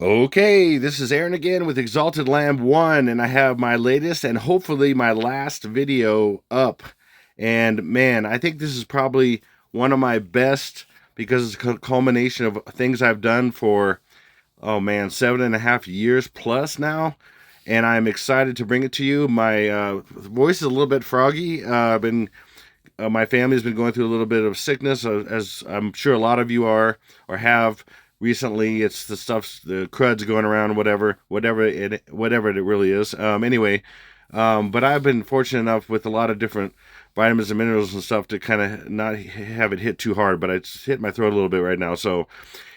Okay, this is Aaron again with Exalted Lamb 1, and I have my latest and hopefully my last video up. And man, I think this is probably one of my best because it's a culmination of things I've done for, oh man, 7.5 years plus now. And I'm excited to bring it to you. My voice is a little bit froggy. My family's been going through a little bit of sickness, as I'm sure a lot of you are or have recently. It's the stuff, the crud's going around, whatever it really is. But I've been fortunate enough with a lot of different vitamins and minerals and stuff to kind of not have it hit too hard. But it's hit my throat a little bit right now. So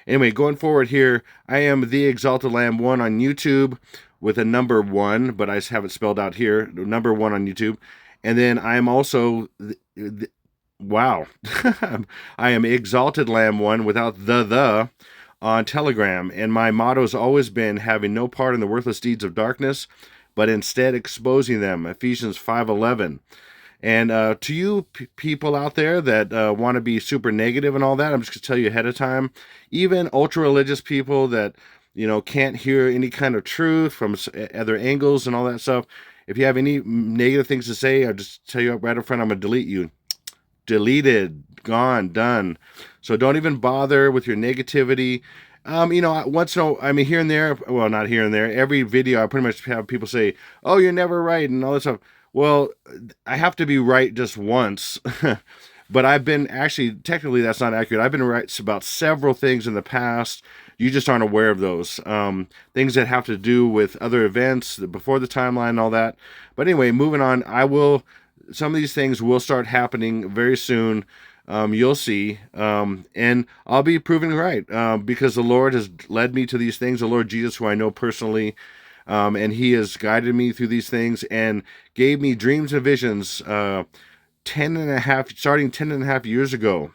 anyway, going forward here, I am the Exalted Lamb 1 on YouTube with a number 1, but I just have it spelled out here, number 1 on YouTube. And then I'm also, wow, I am Exalted Lamb 1 without the on Telegram. And my motto has always been having no part in the worthless deeds of darkness, but instead exposing them. Ephesians 5:11. And to you people out there that want to be super negative and all that, I'm just going to tell you ahead of time, even ultra-religious people that, can't hear any kind of truth from other angles and all that stuff, if you have any negative things to say, I'll just tell you right up front, I'm going to delete you. Deleted, gone, done. So don't even bother with your negativity. Once in a while, I mean, here and there, well, not here and there, every video I pretty much have people say, oh, you're never right, and all this stuff. Well, I have to be right just once. But I've been actually, technically, that's not accurate. I've been right about several things in the past. You just aren't aware of those. Things that have to do with other events before the timeline and all that. But anyway, moving on, some of these things will start happening very soon. You'll see. And I'll be proven right because the Lord has led me to these things. The Lord Jesus, who I know personally, and he has guided me through these things and gave me dreams and visions starting 10.5 years ago.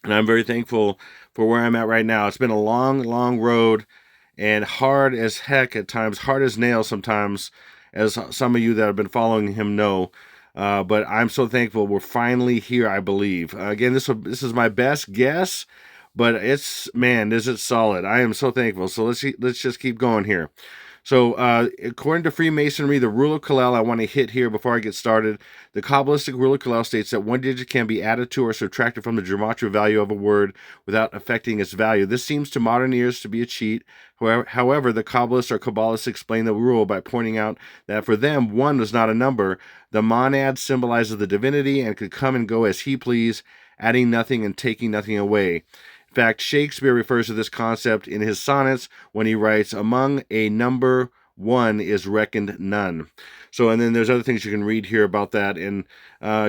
And I'm very thankful for where I'm at right now. It's been a long, long road and hard as heck at times, hard as nails sometimes, as some of you that have been following him know. But I'm so thankful we're finally here, I believe. Again, this is my best guess, but is it solid? I am so thankful. So let's just keep going here. So, according to Freemasonry, the rule of Kalel I want to hit here before I get started. The Kabbalistic rule of Kalel states that one digit can be added to or subtracted from the gematria value of a word without affecting its value. This seems to modern ears to be a cheat. However, the Kabbalists or Kabbalists explain the rule by pointing out that for them, one was not a number. The monad symbolizes the divinity and could come and go as he pleased, adding nothing and taking nothing away. In fact, Shakespeare refers to this concept in his sonnets when he writes, among a number one is reckoned none. So, and then there's other things you can read here about that, and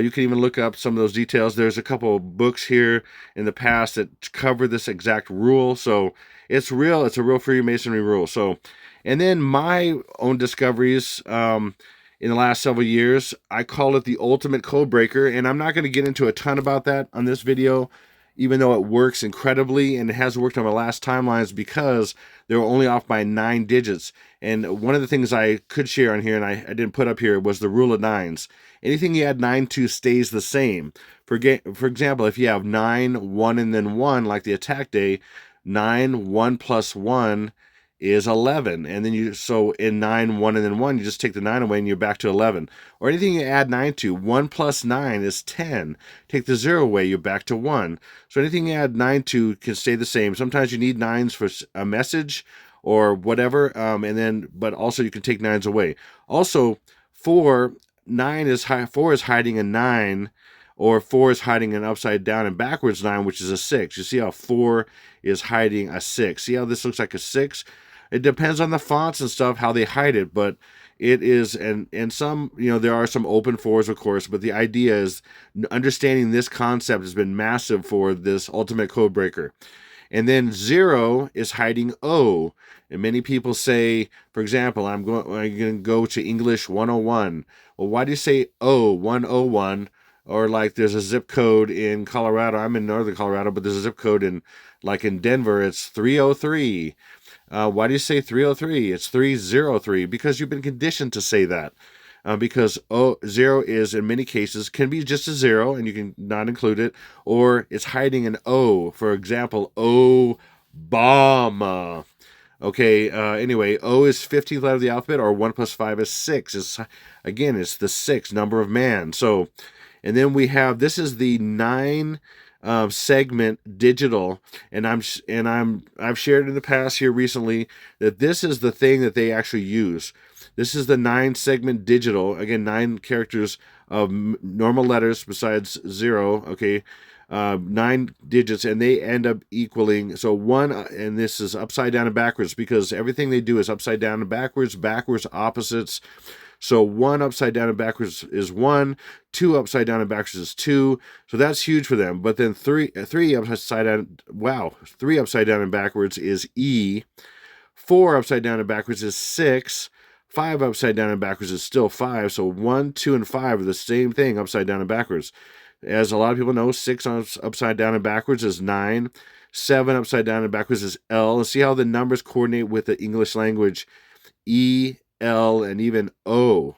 you can even look up some of those details. There's a couple of books here in the past that cover this exact rule, so it's real. It's a real Freemasonry rule. So, and then my own discoveries in the last several years, I call it the ultimate code breaker, and I'm not going to get into a ton about that on this video, even though it works incredibly, and it has worked on my last timelines because they were only off by 9 digits. And one of the things I could share on here, and I didn't put up here, was the rule of nines. Anything you add 9 to stays the same. For example, if you have 9, 1, and then 1, like the attack day, 9, 1 plus 1 is 11. And then so in 9, 1, and then 1, you just take the 9 away and you're back to 11. Or anything you add 9 to, 1 plus 9 is 10. Take the 0 away, you're back to 1. So anything you add 9 to can stay the same. Sometimes you need 9s for a message or whatever, but also you can take 9s away. Also, 4 is hiding a 9, or 4 is hiding an upside down and backwards 9, which is a 6. You see how 4 is hiding a 6. See how this looks like a 6? It depends on the fonts and stuff, how they hide it, but it is, and some, there are some open 4s, of course, but the idea is understanding this concept has been massive for this ultimate code breaker. And then 0 is hiding O. And many people say, for example, I'm going to go to English 101. Well, why do you say O, 101? Or like there's a zip code in Colorado. I'm in northern Colorado, but there's a zip code in Denver, it's 303. Why do you say 303? It's 303 because you've been conditioned to say that. Because 0 is, in many cases, can be just a 0, and you can not include it, or it's hiding an O. For example, Obama. Okay, anyway, O is 15th letter of the alphabet, or 1 plus 5 is 6. Again, it's the 6, number of man. So, and then we have, this is the 9 segment digital, and I've shared in the past here recently that this is the thing that they actually use. This is the 9 segment digital. Again, 9 characters of normal letters besides 0. Okay, 9 digits, and they end up equaling, so 1, and this is upside down and backwards, because everything they do is upside down and backwards, opposites. So 1 upside down and backwards is 1, 2 upside down and backwards is 2. So that's huge for them. But then 3 upside down, wow, 3 upside down and backwards is E. 4 upside down and backwards is 6. 5 upside down and backwards is still 5. So 1, 2, and 5 are the same thing, upside down and backwards. As a lot of people know, 6 upside down and backwards is 9. 7 upside down and backwards is L. And see how the numbers coordinate with the English language. E, L, and even O.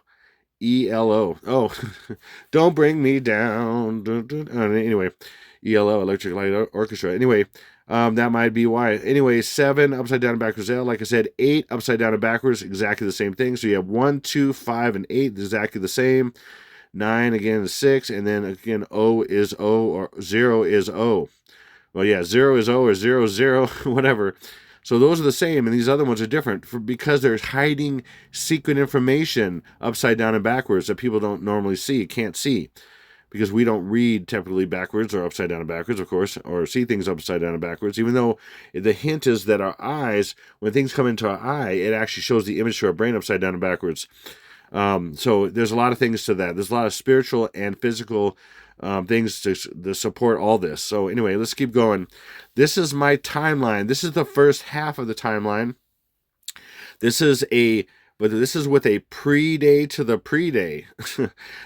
ELO. Oh, don't bring me down. Anyway, ELO, Electric Light Orchestra. Anyway, that might be why. Anyway, 7 upside down and backwards L. Like I said, 8 upside down and backwards, exactly the same thing. So you have 1, 2, 5, and 8, exactly the same. 9 again is 6, and then again O is O, or 0 is O. Well, yeah, 0 is O, or 0 is 0, whatever. So those are the same, and these other ones are different because they're hiding secret information upside down and backwards that people don't normally see, can't see, because we don't read typically backwards or upside down and backwards, of course, or see things upside down and backwards, even though the hint is that our eyes, when things come into our eye, it actually shows the image to our brain upside down and backwards. So there's a lot of things to that. There's a lot of spiritual and physical things to support all this. So anyway, let's keep going. This is my timeline. This is the first half of the timeline. This is with a pre-day to the pre-day.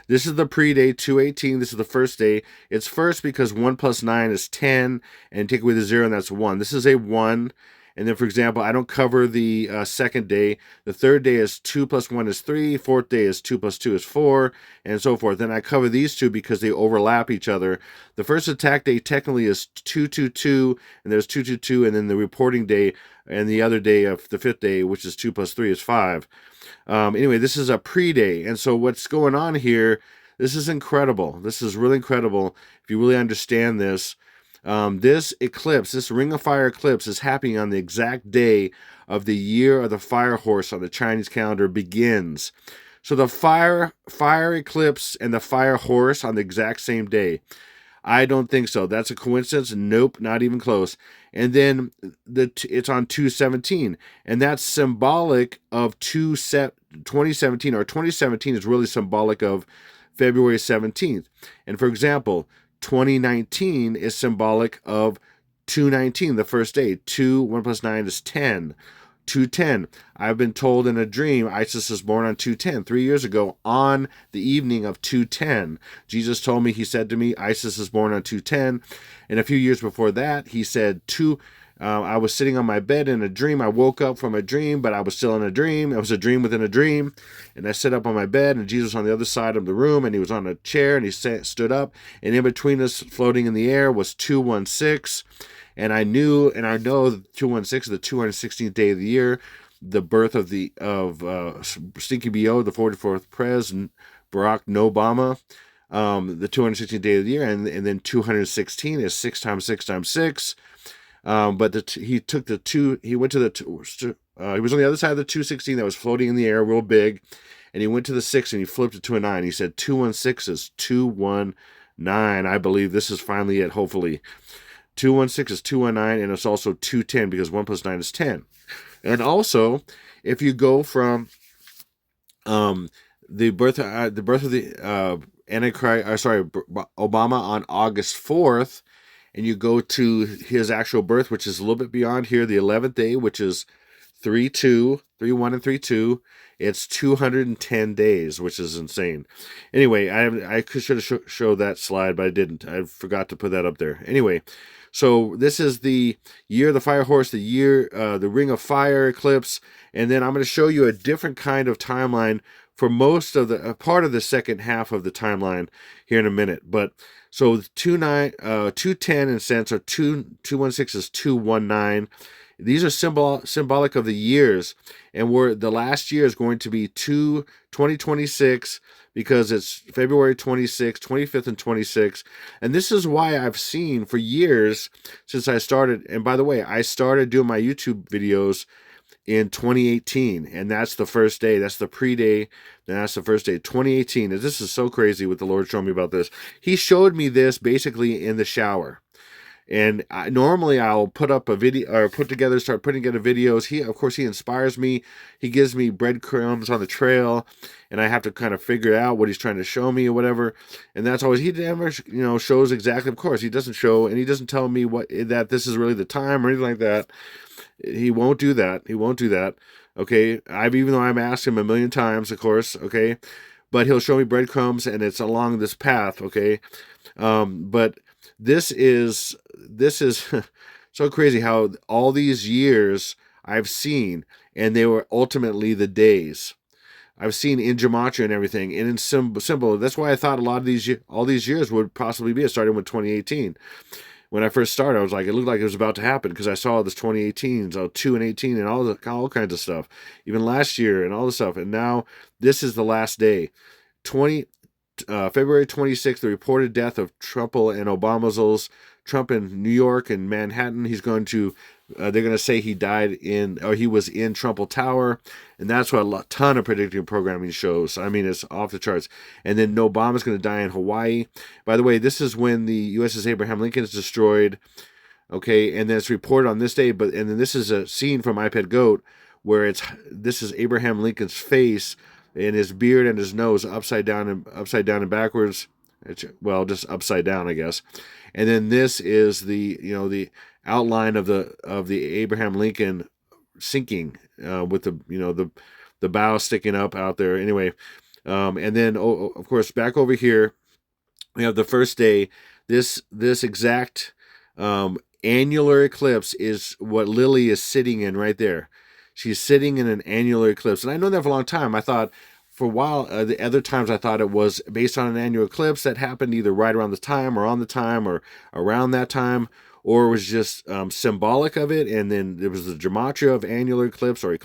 This is the pre-day, 218. This is the first day. It's first because 1 plus 9 is 10, and take away the 0, and that's 1. This is a 1. And then, for example, I don't cover the second day. The third day is 2 plus 1 is 3. Fourth day is 2 plus 2 is 4, and so forth. Then I cover these two because they overlap each other. The first attack day technically is 222, and there's 222, and then the reporting day and the other day of the fifth day, which is 2 plus 3 is 5. Anyway, this is a pre-day. And so what's going on here, this is incredible. This is really incredible if you really understand this. This eclipse, this Ring of Fire eclipse, is happening on the exact day of the year of the fire horse on the Chinese calendar begins. So the fire eclipse and the fire horse on the exact same day. I don't think so. That's a coincidence? Nope, not even close. And then it's on 2/17, and that's symbolic of 2017, or 2017 is really symbolic of February 17th. And for example, 2019 is symbolic of 219, the first day. 1 plus 9 is 10. 210. I've been told in a dream Isis was born on 210, 3 years ago, on the evening of 210. Jesus told me, he said to me, Isis is born on 210. And a few years before that, he said I was sitting on my bed in a dream. I woke up from a dream, but I was still in a dream. It was a dream within a dream. And I sat up on my bed, and Jesus was on the other side of the room, and he was on a chair, and he stood up. And in between us, floating in the air, was 216. And I know that 216 is the 216th day of the year, the birth of Stinky B.O., the 44th President, Barack Obama, the 216th day of the year, and then 216 is 6 times 6 times 6. But he went to he was on the other side of the 216 that was floating in the air real big, and he went to the 6 and he flipped it to a 9. He said 216 is 219. I believe this is finally it, hopefully. 216 is 219, and it's also 210 because 1 plus 9 is 10. And also, if you go from the birth of the Obama on August 4th, and you go to his actual birth, which is a little bit beyond here, the 11th day, which is 3-2, 3-1 and 3-2. It's 210 days, which is insane. Anyway, I should have showed that slide, but I didn't. I forgot to put that up there. Anyway, so this is the year of the fire horse, the Ring of Fire eclipse, and then I'm going to show you a different kind of timeline for most of the part of the second half of the timeline here in a minute. But so 210 in sense, or 216 is 219. These are symbolic of the years, and the last year is going to be 2026 because it's February 26th, 25th, and 26th. And this is why I've seen for years since I started. And by the way, I started doing my YouTube videos in 2018, and that's the first day. That's the pre-day. And that's the first day, 2018. And this is so crazy what the Lord showed me about this. He showed me this basically in the shower. And normally I'll put up a video or start putting together videos. Of course, he inspires me. He gives me breadcrumbs on the trail, and I have to kind of figure out what he's trying to show me or whatever. And that's always, he never, shows exactly. Of course, he doesn't show, and he doesn't tell me that this is really the time or anything like that. He won't do that. He won't do that. Okay. Even though I've asked him a million times, of course. Okay. But he'll show me breadcrumbs, and it's along this path. Okay. But this is so crazy how all these years I've seen, and they were ultimately the days. I've seen in gematria and everything, and in symbol. That's why I thought all these years would possibly be starting with 2018. When I first started, I was like, it looked like it was about to happen because I saw this 2018, so 2 and 18, and all kinds of stuff, even last year and all this stuff. And now this is the last day, February 26th, the reported death of Trump and Obama's Trump in New York and Manhattan. He's going to, they're going to say he was in Trump Tower. And that's what a ton of predictive programming shows. I mean, it's off the charts. And then Obama's going to die in Hawaii. By the way, this is when the USS Abraham Lincoln is destroyed. Okay. And then it's reported on this day. And then this is a scene from iPad Goat where this is Abraham Lincoln's face, and his beard and his nose upside down and backwards. Well, just upside down, I guess. And then this is the outline of the Abraham Lincoln sinking with the bow sticking up out there. Anyway, and then of course back over here we have the first day. This exact annular eclipse is what Lily is sitting in right there. She's sitting in an annular eclipse. And I know that for a long time. I thought for a while, the other times I thought it was based on an annual eclipse that happened either right around the time or on the time or around that time, or it was just symbolic of it. And then there was the gematria of annular eclipse or a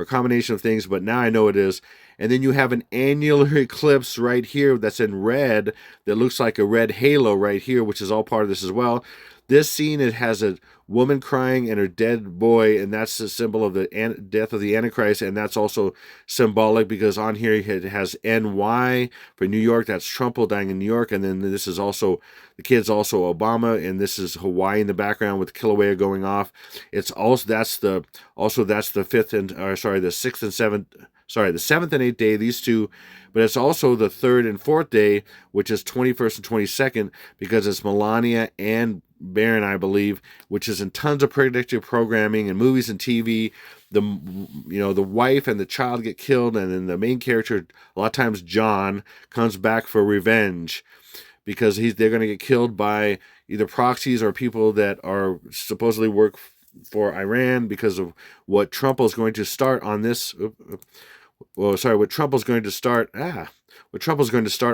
combination of things. But now I know it is. And then you have an annular eclipse right here that's in red that looks like a red halo right here, which is all part of this as well. This scene, it has a woman crying and her dead boy, and that's the symbol of the death of the Antichrist, and that's also symbolic because on here it has NY for New York. That's Trump dying in New York, and then this is also the kid's also Obama, and this is Hawaii in the background with Kilauea going off. It's also that's the sixth and seventh. Sorry, the 7th and 8th day, these two, but it's also the 3rd and 4th day, which is 21st and 22nd, because it's Melania and Barron, I believe, which is in tons of predictive programming and movies and TV. The wife and the child get killed, and then the main character, a lot of times John, comes back for revenge because they're going to get killed by either proxies or people that are supposedly work for Iran because of what Trump is going to start on this. What Trump is going to start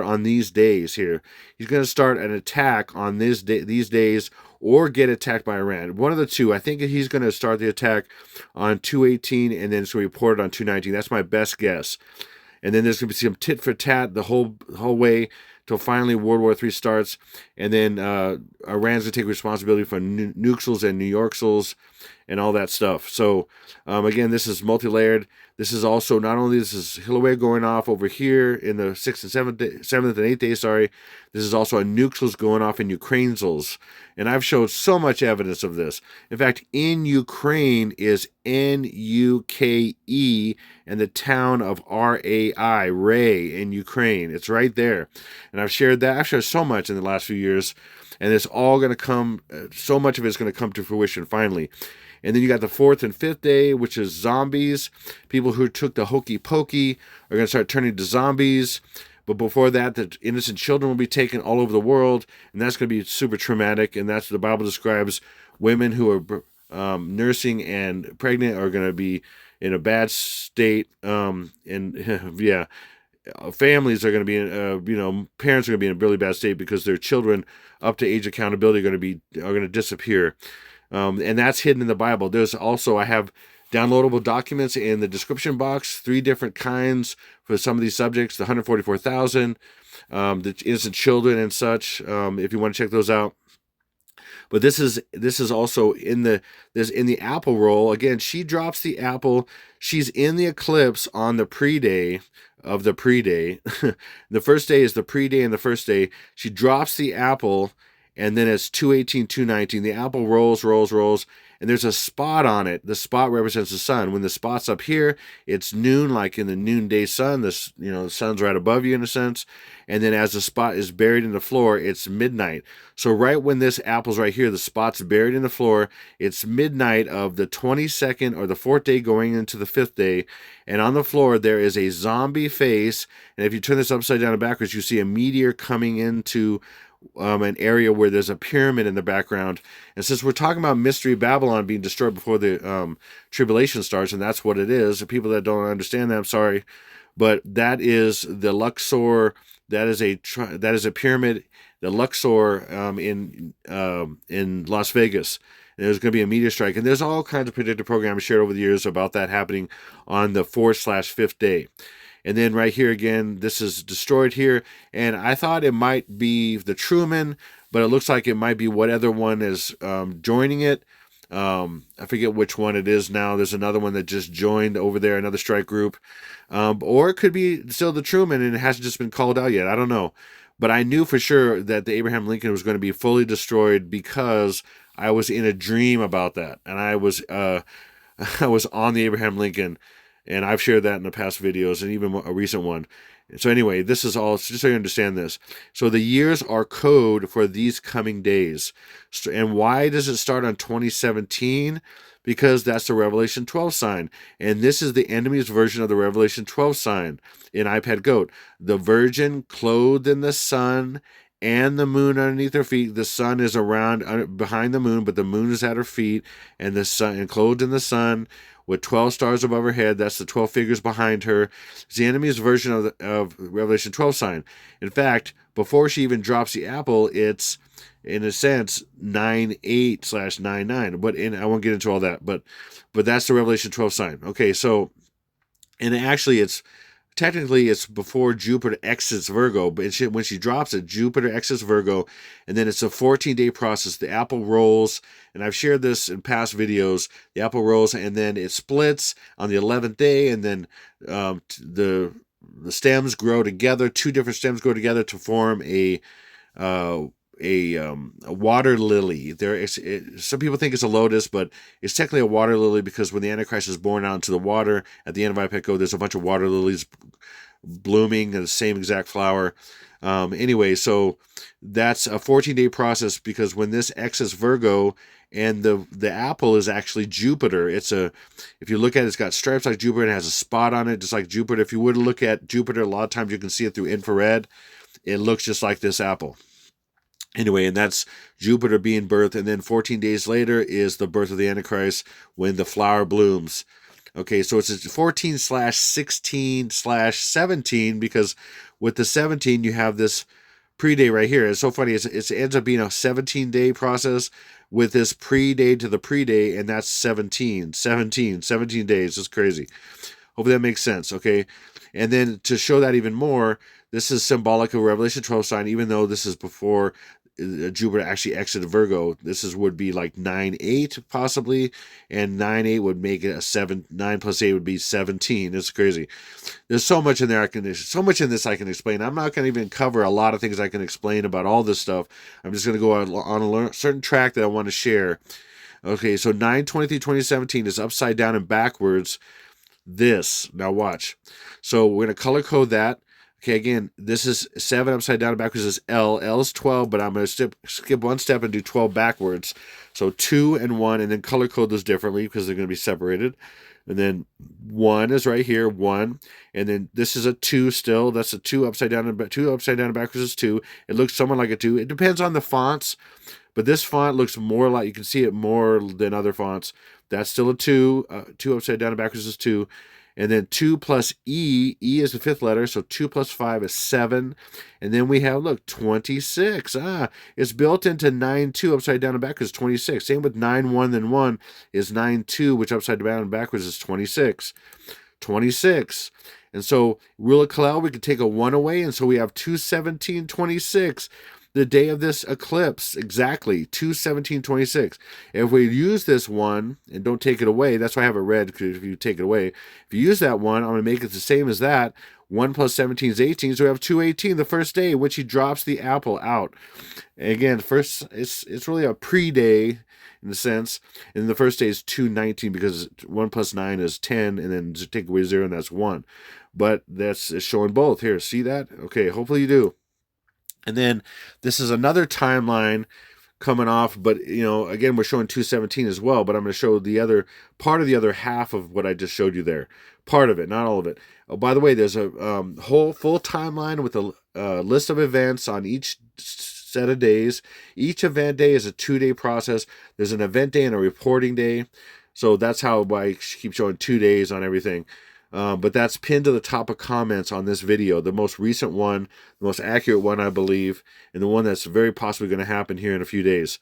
on these days here. He's going to start an attack on these days or get attacked by Iran. One of the two. I think he's going to start the attack on 218 and then it's going to be reported on 219. That's my best guess. And then there's going to be some tit for tat the whole way till finally World War III starts. And then Iran's going to take responsibility for nukes and New Yorksels and all that stuff. So again, this is multi-layered. This is also not only this is Kilauea going off over here in the 6th and 7th and 8th day. Sorry, this is also a nukes going off in Ukraine's, and I've showed so much evidence of this. In fact, in Ukraine is Nuke, and the town of Ray in Ukraine. It's right there, and I've shared that. I've shared so much in the last few years, and it's all going to come. So much of it's going to come to fruition finally. And then you got the 4th and 5th day, which is zombies. People who took the hokey pokey are going to start turning to zombies. But before that, the innocent children will be taken all over the world. And that's going to be super traumatic. And that's what the Bible describes. Women who are nursing and pregnant are going to be in a bad state. And yeah, families are going to be parents are going to be in a really bad state because their children up to age accountability are going to disappear. And that's hidden in the Bible. There's also, I have downloadable documents in the description box, 3 different kinds for some of these subjects, the 144,000, the innocent children and such, if you want to check those out. But this is also in the apple roll. Again, she drops the apple. She's in the eclipse on the pre-day of the pre-day. The first day is the pre-day and the first day. She drops the apple, and then it's 218, 219. The apple rolls, rolls, rolls, and there's a spot on it. The spot represents the sun. When the spot's up here, it's noon, like in the noonday sun. This, the sun's right above you in a sense. And then as the spot is buried in the floor, it's midnight. So right when this apple's right here, the spot's buried in the floor, it's midnight of the 22nd or the 4th day going into the 5th day. And on the floor, there is a zombie face. And if you turn this upside down and backwards, you see a meteor coming into an area where there's a pyramid in the background. And since we're talking about Mystery Babylon being destroyed before the tribulation starts, and that's what it is, the people that don't understand that, I'm sorry, but that is the Luxor. That is a pyramid, the Luxor in Las Vegas. And there's going to be a meteor strike, and there's all kinds of predictive programs shared over the years about that happening on the 4/5th day. And then right here again, this is destroyed here. And I thought it might be the Truman, but it looks like it might be what other one is joining it. I forget which one it is now. There's another one that just joined over there, another strike group. Or it could be still the Truman and it hasn't just been called out yet. I don't know. But I knew for sure that the Abraham Lincoln was going to be fully destroyed because I was in a dream about that. And I was I was on the Abraham Lincoln. And I've shared that in the past videos and even a recent one. So anyway, this is all, just so you understand this. So the years are code for these coming days. And why does it start on 2017? Because that's the Revelation 12 sign. And this is the enemy's version of the Revelation 12 sign in iPad Goat. The virgin clothed in the sun and the moon underneath her feet. The sun is around behind the moon, but the moon is at her feet, and the sun, and clothed in the sun, with 12 stars above her head. That's the 12 figures behind her. It's the enemy's version of Revelation 12 sign. In fact, before she even drops the apple, it's, in a sense, 9/8/99. But I won't get into all that. But that's the Revelation 12 sign. Okay, so, and actually technically it's before Jupiter exits Virgo, but when she drops it, Jupiter exits Virgo, and then it's a 14-day process. The apple rolls, and I've shared this in past videos. The apple rolls, and then it splits on the 11th day, and then the stems grow together. 2 different stems grow together to form a water lily. Some people think it's a lotus, but it's technically a water lily because when the Antichrist is born out into the water at the end of iPeco, there's a bunch of water lilies blooming in the same exact flower. Anyway, so that's a 14-day process because when this exits Virgo, and the apple is actually Jupiter. If you look at it, it's got stripes like Jupiter and it has a spot on it just like Jupiter. If you were to look at Jupiter, a lot of times you can see it through infrared. It looks just like this apple. Anyway, and that's Jupiter being birthed, and then 14 days later is the birth of the Antichrist when the flower blooms. Okay, so it's 14/16/17 because with the 17 you have this pre-day right here. It's so funny. It ends up being a 17-day process with this pre-day to the pre-day, and that's 17 days. It's crazy. Hopefully that makes sense, okay? And then to show that even more, this is symbolic of Revelation 12 sign, even though this is before Jupiter actually exited Virgo. This would be like 9/8 possibly, and 9/8 would make it a 7. 9 plus 8 would be 17. It's crazy. There's so much in there. So much in this I can explain. I'm not going to even cover a lot of things I can explain about all this stuff. I'm just going to go on a certain track that I want to share. Okay, so 9/23/2017 is upside down and backwards. Now watch. So we're going to color code that. Okay, again, this is 7 upside down and backwards is L. L is 12, but I'm going to skip one step and do 12 backwards. So 2 and 1, and then color code those differently because they're going to be separated. And then 1 is right here, 1. And then this is a 2 still. That's a 2 upside down and 2 upside down and backwards is 2. It looks somewhat like a 2. It depends on the fonts, but this font looks more like, you can see it more than other fonts. That's still a 2. 2 upside down and backwards is 2. And then 2 plus E. E is the fifth letter, so 2 plus 5 is 7. And then we have, look, 26. It's built into 9, 2 upside down and backwards, 26. Same with 9, 1, then 1 is 9, 2, which upside down and backwards is 26. 26. And so rule of Kalel, we could take a 1 away, and so we have 2/17/26. The day of this eclipse, exactly, 2/17/26. If we use this one and don't take it away, that's why I have it red, because if you take it away, if you use that one, I'm going to make it the same as that. 1 plus 17 is 18, so we have 2/18, the first day in which he drops the apple out. And again, first, it's really a pre-day in a sense, and the first day is 2/19 because 1 plus 9 is 10, and then take away 0, and that's 1. But it's showing both. Here, see that? Okay, hopefully you do. And then this is another timeline coming off, but again, we're showing 2/17 as well, but I'm going to show the other part of the other half of what I just showed you there. Part of it, not all of it. Oh, by the way, there's a whole full timeline with a list of events on each set of days. Each event day is a 2-day process. There's an event day and a reporting day. So that's how I keep showing 2 days on everything. But that's pinned to the top of comments on this video, the most recent one, the most accurate one, I believe, and the one that's very possibly going to happen here in a few days.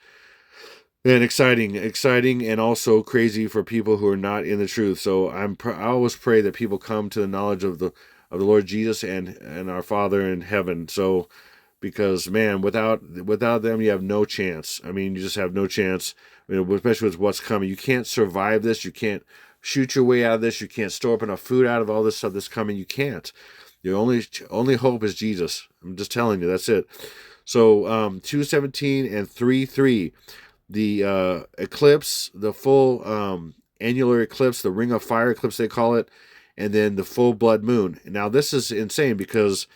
And exciting, and also crazy for people who are not in the truth. So I always pray that people come to the knowledge of the Lord Jesus and our Father in heaven. So, because man, without them, you have no chance. I mean, you just have no chance. Especially with what's coming. You can't survive this. You can't shoot your way out of this. You can't store up enough food out of all this stuff that's coming. You can't. Your only hope is Jesus. I'm just telling you, that's it. So 2/17 and 3/3, the eclipse, the full annular eclipse, the ring of fire eclipse they call it, and then the full blood moon. Now this is insane because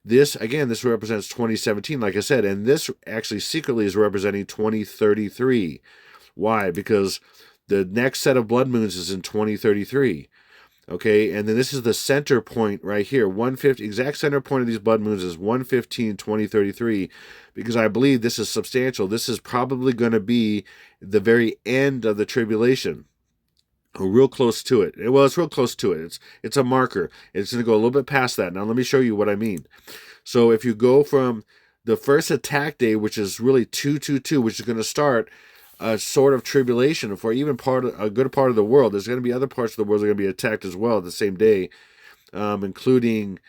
this represents 2017, like I said, and this actually secretly is representing 2033. Why? Because the next set of blood moons is in 2033. Okay, and then this is the center point right here. 150, exact center point of these blood moons is 1/15/2033, because I believe this is substantial. This is probably going to be the very end of the tribulation. Real close to it. Well, it's real close to it. It's a marker. It's going to go a little bit past that. Now, let me show you what I mean. So if you go from the first attack day, which is really 2/22, which is going to start a sort of tribulation for even a good part of the world. There's going to be other parts of the world that are going to be attacked as well the same day, including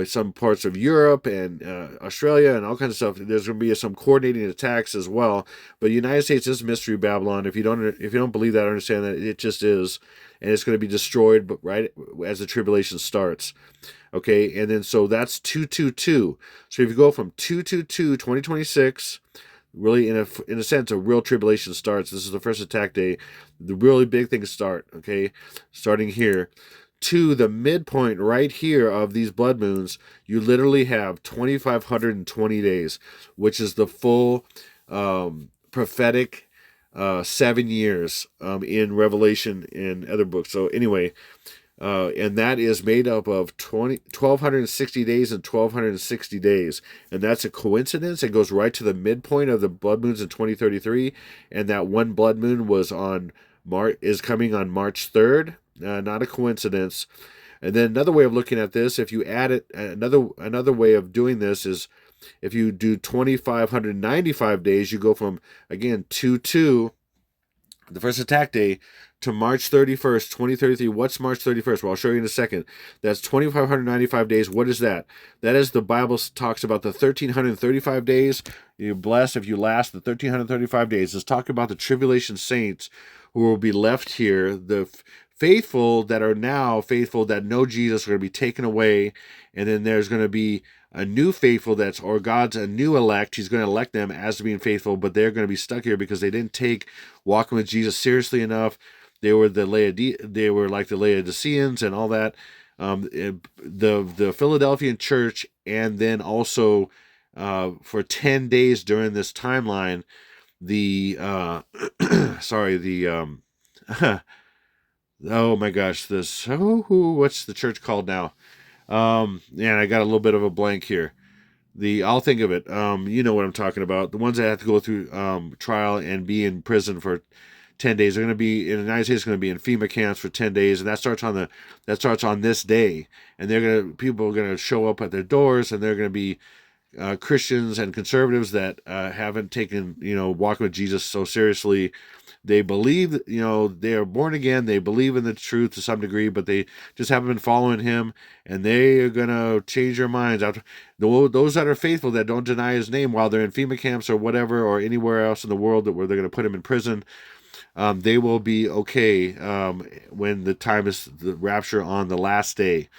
some parts of Europe and Australia and all kinds of stuff. There's going to be some coordinating attacks as well. But the United States is Mystery Babylon. If you don't believe that, understand that it just is, and it's going to be destroyed. But right as the tribulation starts, okay, and then so that's 2/22. So if you go from 2/22 2026. Really, in a sense, a real tribulation starts. This is the first attack day. The really big things start, okay? Starting here. To the midpoint right here of these blood moons, you literally have 2,520 days, which is the full prophetic 7 years in Revelation and other books. So anyway, and that is made up of 1,260 days and 1,260 days. And that's a coincidence. It goes right to the midpoint of the blood moons in 2033. And that one blood moon is coming on March 3rd. Not a coincidence. And then another way of looking at this, if you add it, another way of doing this is if you do 2,595 days, you go from, again, 2/2, the first attack day, to March 31st, 2033. What's March 31st? Well, I'll show you in a second. That's 2,595 days. What is that? That is, the Bible talks about the 1,335 days. You're blessed if you last the 1,335 days. It's talking about the tribulation saints who will be left here. The faithful that are now faithful that know Jesus are going to be taken away. And then there's going to be a new faithful or God's a new elect. He's going to elect them as being faithful, but they're going to be stuck here because they didn't take walking with Jesus seriously enough. They were like the Laodiceans and all that. The Philadelphian church, and then also for 10 days during this timeline, oh my gosh, what's the church called now? And I got a little bit of a blank here. I'll think of it. You know what I'm talking about. The ones that have to go through trial and be in prison for 10 days. They're going to be in the United States, going to be in FEMA camps for 10 days, and that starts on this day. And people are going to show up at their doors, and they're going to be Christians and conservatives that haven't taken, walking with Jesus so seriously. They believe, they are born again. They believe in the truth to some degree, but they just haven't been following him, and they are going to change their minds. Those that are faithful, that don't deny his name while they're in FEMA camps or whatever, or anywhere else in the world where they're going to put him in prison, they will be okay when the time is the rapture on the last day.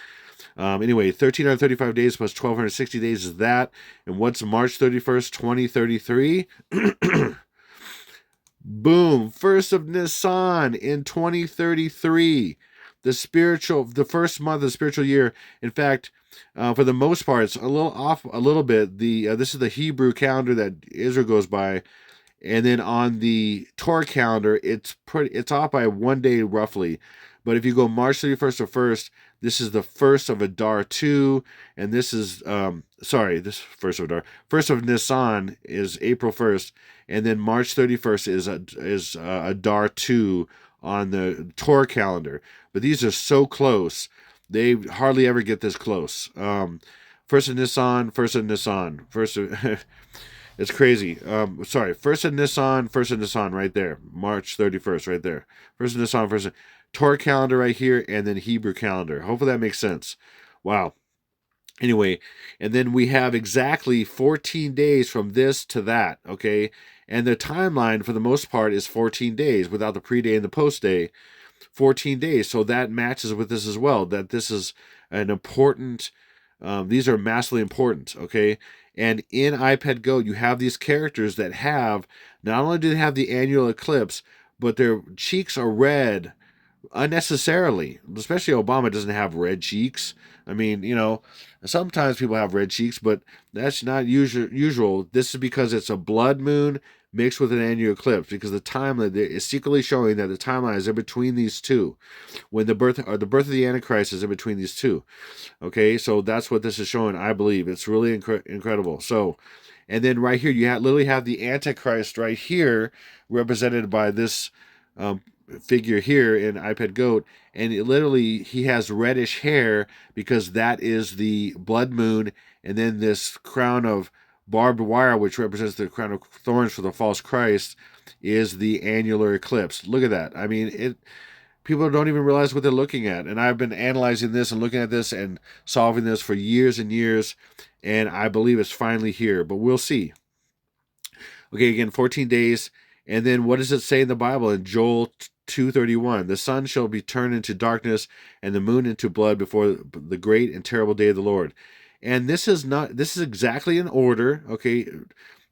Anyway, 1,335 days plus 1,260 days is that. And what's March 31st, 2033? Boom. First of Nisan in 2033. The first month of the spiritual year. In fact, for the most part, it's a little off a little bit. This is the Hebrew calendar that Israel goes by. And then on the Torah calendar, it's off by 1 day roughly. But if you go March 31st to 1st, this is the first of Adar 2, and this is this first of Adar. First of Nisan is April 1st, and then March 31st is Adar 2 on the Torah calendar. But these are so close; they hardly ever get this close. First of Nisan, first of Nisan, first of it's crazy. First of Nisan, right there. March 31st, right there. First of Nisan, first of Torah calendar right here, and then Hebrew calendar. Hopefully that makes sense. Wow. Anyway, and then we have exactly 14 days from this to that, okay? And the timeline, for the most part, is 14 days without the pre-day and the post-day. 14 days. So that matches with this as well, that this is an important, these are massively important, okay? And in iPad Go, you have these characters that not only do they have the annual eclipse, but their cheeks are red unnecessarily. Especially Obama doesn't have red cheeks. I mean, sometimes people have red cheeks, but that's not usual. This is because it's a blood moon mixed with an annual eclipse, because the timeline is secretly showing that the timeline is in between these two, when the birth of the Antichrist is in between these two. Okay, so that's what this is showing. I believe it's really incredible. So, and then right here you literally have the Antichrist right here, represented by this figure here in iPad Goat, and he has reddish hair because that is the blood moon, and then this crown of barbed wire, which represents the crown of thorns for the false Christ, is the annular eclipse. Look at that. I mean, people don't even realize what they're looking at, and I've been analyzing this and looking at this and solving this for years and years, and I believe it's finally here, but we'll see. Okay, again, 14 days. And then what does it say in the Bible in Joel 2:31? The sun shall be turned into darkness and the moon into blood before the great and terrible day of the Lord. And this is exactly in order, okay?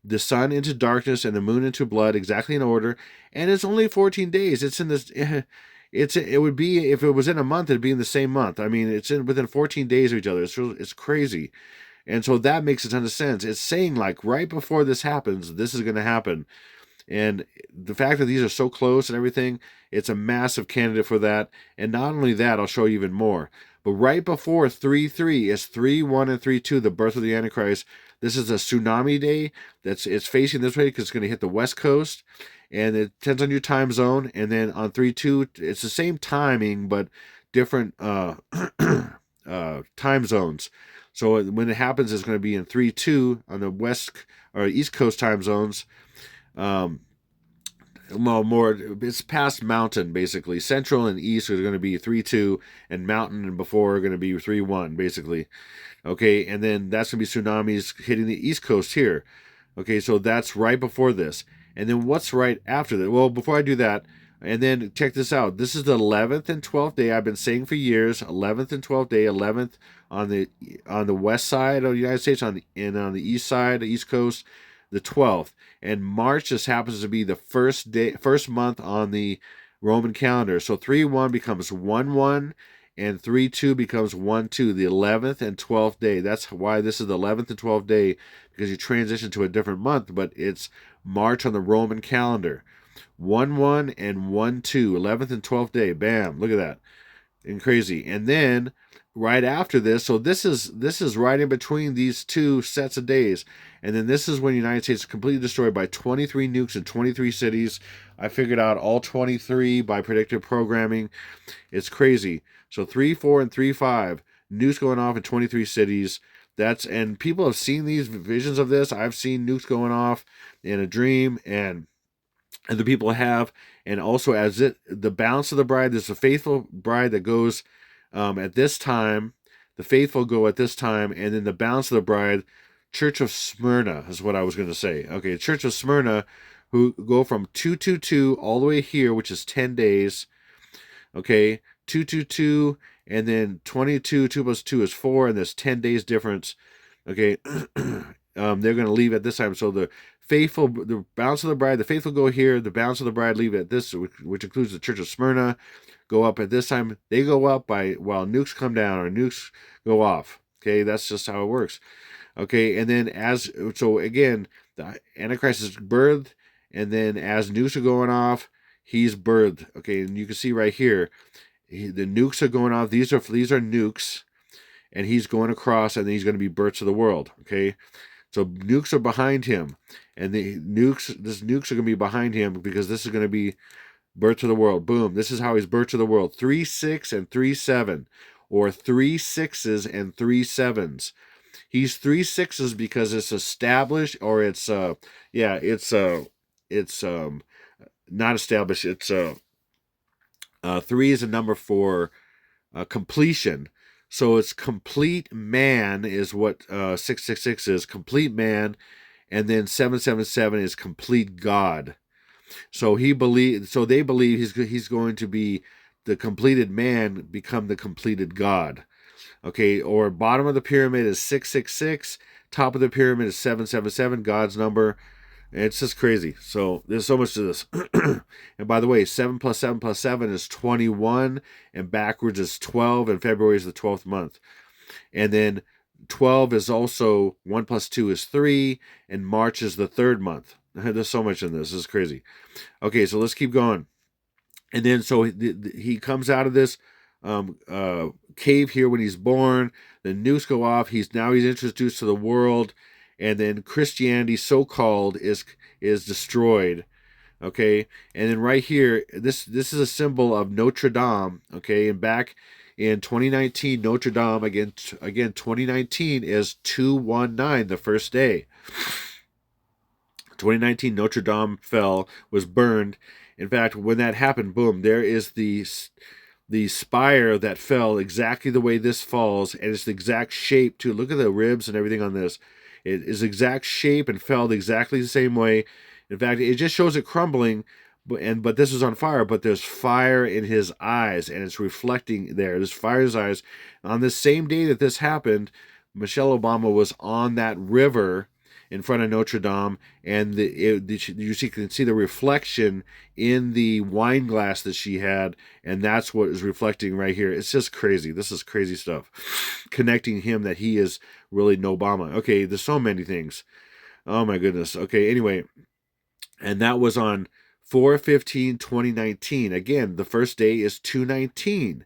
The sun into darkness and the moon into blood, exactly in order. And it's only 14 days. It's in this, it would be, if it was in a month, it'd be in the same month. I mean, it's within 14 days of each other. It's crazy. And so that makes a ton of sense. It's saying, like, right before this happens, this is going to happen. And the fact that these are so close and everything, it's a massive candidate for that. And not only that, I'll show you even more. But right before 3-3 is 3-1 and 3-2, the birth of the Antichrist. This is a tsunami day. It's facing this way because it's going to hit the West Coast. And it depends on your time zone. And then on 3-2, it's the same timing, but different time zones. So when it happens, it's going to be in 3-2 on the West or East Coast time zones. It's past mountain, basically. Central and east are going to be 3-2, and mountain and before are going to be 3-1, basically. Okay, and then that's going to be tsunamis hitting the east coast here. Okay, so that's right before this. And then what's right after that? Well, before I do that, and then check this out. This is the 11th and 12th day. I've been saying for years, 11th and 12th day. 11th on the west side of the United States, on the east side, the east coast, the 12th. And March just happens to be the first month on the Roman calendar. So 3-1 becomes 1-1, and 3-2 becomes 1-2, the 11th and 12th day. That's why this is the 11th and 12th day, because you transition to a different month, but it's March on the Roman calendar. 1-1 and 1-2, 11th and 12th day. Bam, look at that. And crazy. And then right after this, so this is right in between these two sets of days. And then this is when the United States is completely destroyed by 23 nukes in 23 cities. I figured out all 23 by predictive programming. It's crazy. So 3, 4, and 3, 5. Nukes going off in 23 cities. And people have seen these visions of this. I've seen nukes going off in a dream, and the people have. And also, the balance of the bride, there's a faithful bride that goes at this time. The faithful go at this time, and then the balance of the bride, Church of Smyrna is what I was going to say. Okay, Church of Smyrna, who go from 222 all the way here, which is 10 days. Okay, 222, and then 22, 2 plus 2 is 4, and there's 10 days difference. Okay, they're going to leave at this time. So the balance of the bride, the faithful go here, the balance of the bride leave at this, which includes the Church of Smyrna, go up at this time. They go up while nukes come down or nukes go off. Okay, that's just how it works. Okay, and then again, the Antichrist is birthed, and then as nukes are going off, he's birthed. Okay, and you can see right here, the nukes are going off. These are nukes, and he's going across, and then he's going to be birthed to the world. Okay, so nukes are behind him, and the nukes are going to be behind him because this is going to be birth to the world. Boom. This is how he's birthed to the world. 3, 6, and 3, 7, or 3 6s and 3 7s. He's 3 6s because it's established, or it's not established. It's 3 is a number for completion. So it's complete man is what 666 is, complete man, and then 777 is complete God. So they believe he's going to be the completed man, become the completed God. Okay, or bottom of the pyramid is 666, top of the pyramid is 777, God's number. And it's just crazy. So there's so much to this. And by the way, 7 plus 7 plus 7 is 21, and backwards is 12, and February is the 12th month. And then 12 is also 1 plus 2 is 3, and March is the 3rd month. There's so much in this. This is crazy. Okay, so let's keep going. And then so he comes out of this cave here when he's born. The nukes go off. He's introduced to the world, and then Christianity, so-called, is destroyed. Okay, and then right here, this is a symbol of Notre Dame. Okay, and back in 2019, Notre Dame again 2019 is 219, the first day. 2019, Notre Dame was burned. In fact, when that happened, boom, there is the spire that fell exactly the way this falls, and it's the exact shape too. Look at the ribs and everything on this. It is exact shape and fell exactly the same way. In fact, it just shows it crumbling, but this is on fire, but there's fire in his eyes, and it's reflecting there. There's fire in his eyes. On the same day that this happened, Michelle Obama was on that river in front of Notre Dame, and you can see the reflection in the wine glass that she had, and that's what is reflecting right here. It's just crazy. This is crazy stuff. Connecting him that he is really no Obama. Okay, there's so many things. Oh my goodness. Okay, anyway, and that was on 4/15/2019. Again, the first day is 219.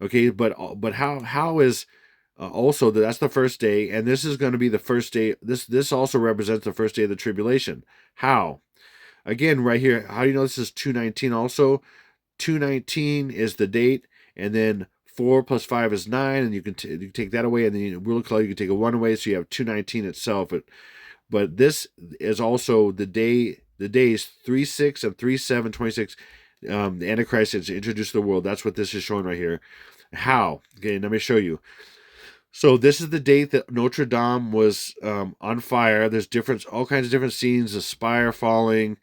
Okay, but how is also that's the first day, and this is going to be the first day. This also represents the first day of the tribulation. How? Again, right here, how do you know this is 219? Also, 219 is the date, and then 4 plus 5 is 9, and you can take that away, and then you can take a 1 away, so you have 219 itself. But this is also the days 3/6 and 3/7/26. The Antichrist is introduced to the world. That's what this is showing right here. How? Okay, let me show you. So this is the date that Notre Dame was on fire. There's all kinds of different scenes, the spire falling,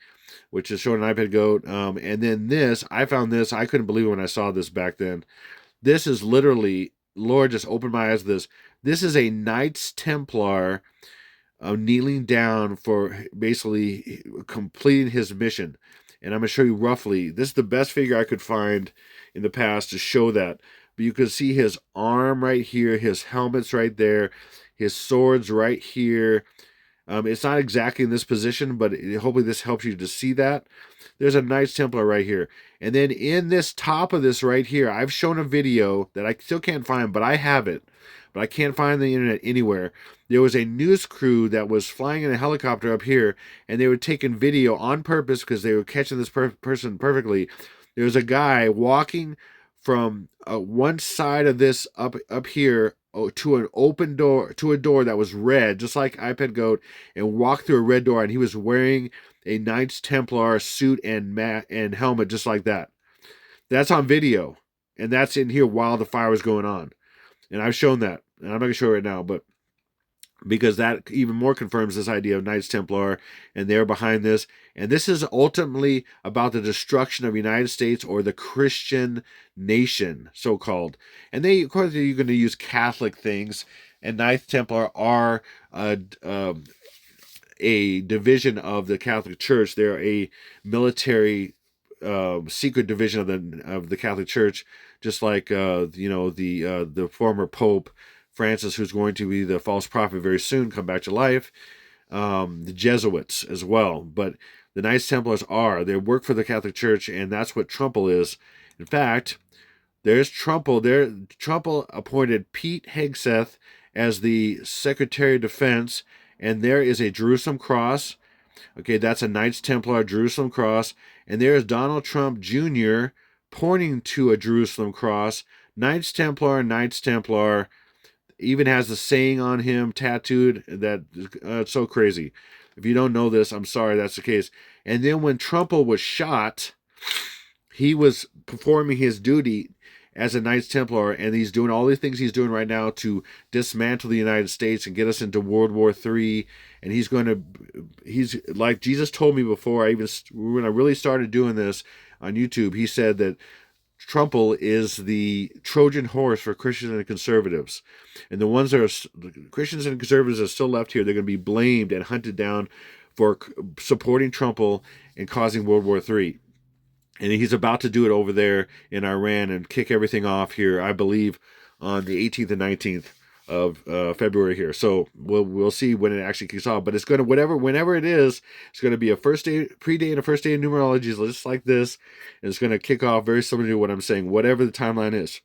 which is showing an iPad goat. And then I found this. I couldn't believe it when I saw this back then. This is literally, Lord just opened my eyes to this. This is a Knights Templar kneeling down for basically completing his mission. And I'm going to show you roughly. This is the best figure I could find in the past to show that. But you can see his arm right here, his helmet's right there, his sword's right here. It's not exactly in this position, but hopefully this helps you to see that. There's a Knights Templar right here. And then in this top of this right here, I've shown a video that I still can't find, but I have it. But I can't find the internet anywhere. There was a news crew that was flying in a helicopter up here, and they were taking video on purpose because they were catching this person perfectly. There was a guy walking from one side of this up here to an open door, to a door that was red, just like iPad Goat, and walked through a red door, and he was wearing a Knights Templar suit and helmet just like that. That's on video, and that's in here while the fire was going on. And I've shown that, and I'm not going to show it right now, but because that even more confirms this idea of Knights Templar, and they're behind this. And this is ultimately about the destruction of the United States, or the Christian nation, so-called. And they, of course, you're going to use Catholic things, and Knights Templar are a division of the Catholic Church. They're a military secret division of the Catholic Church, just like the former Pope Francis, who's going to be the false prophet very soon, come back to life. The Jesuits as well, but the Knights Templars they work for the Catholic Church, and that's what Trumbull is. In fact, there's Trumbull. Trumbull appointed Pete Hegseth as the Secretary of Defense, and there is a Jerusalem cross. Okay, that's a Knights Templar Jerusalem cross. And there is Donald Trump Jr. pointing to a Jerusalem cross. Knights Templar, Knights Templar. Even has the saying on him tattooed. That it's so crazy. If you don't know this, I'm sorry, that's the case. And then when Trumbull was shot, he was performing his duty as a Knights Templar, and he's doing all the things he's doing right now to dismantle the United States and get us into World War III. And he's like Jesus told me before when I really started doing this on YouTube, he said that Trumbull is the Trojan horse for Christians and conservatives. And the ones that are Christians and conservatives that are still left here, they're going to be blamed and hunted down for supporting Trumbull and causing World War III. And he's about to do it over there in Iran and kick everything off here, I believe, on the 18th and 19th of February here. So we'll see when it actually kicks off. But it's going to, whenever it is, it's going to be a pre-day and a first day of numerology, just like this. And it's going to kick off very similar to what I'm saying, whatever the timeline is.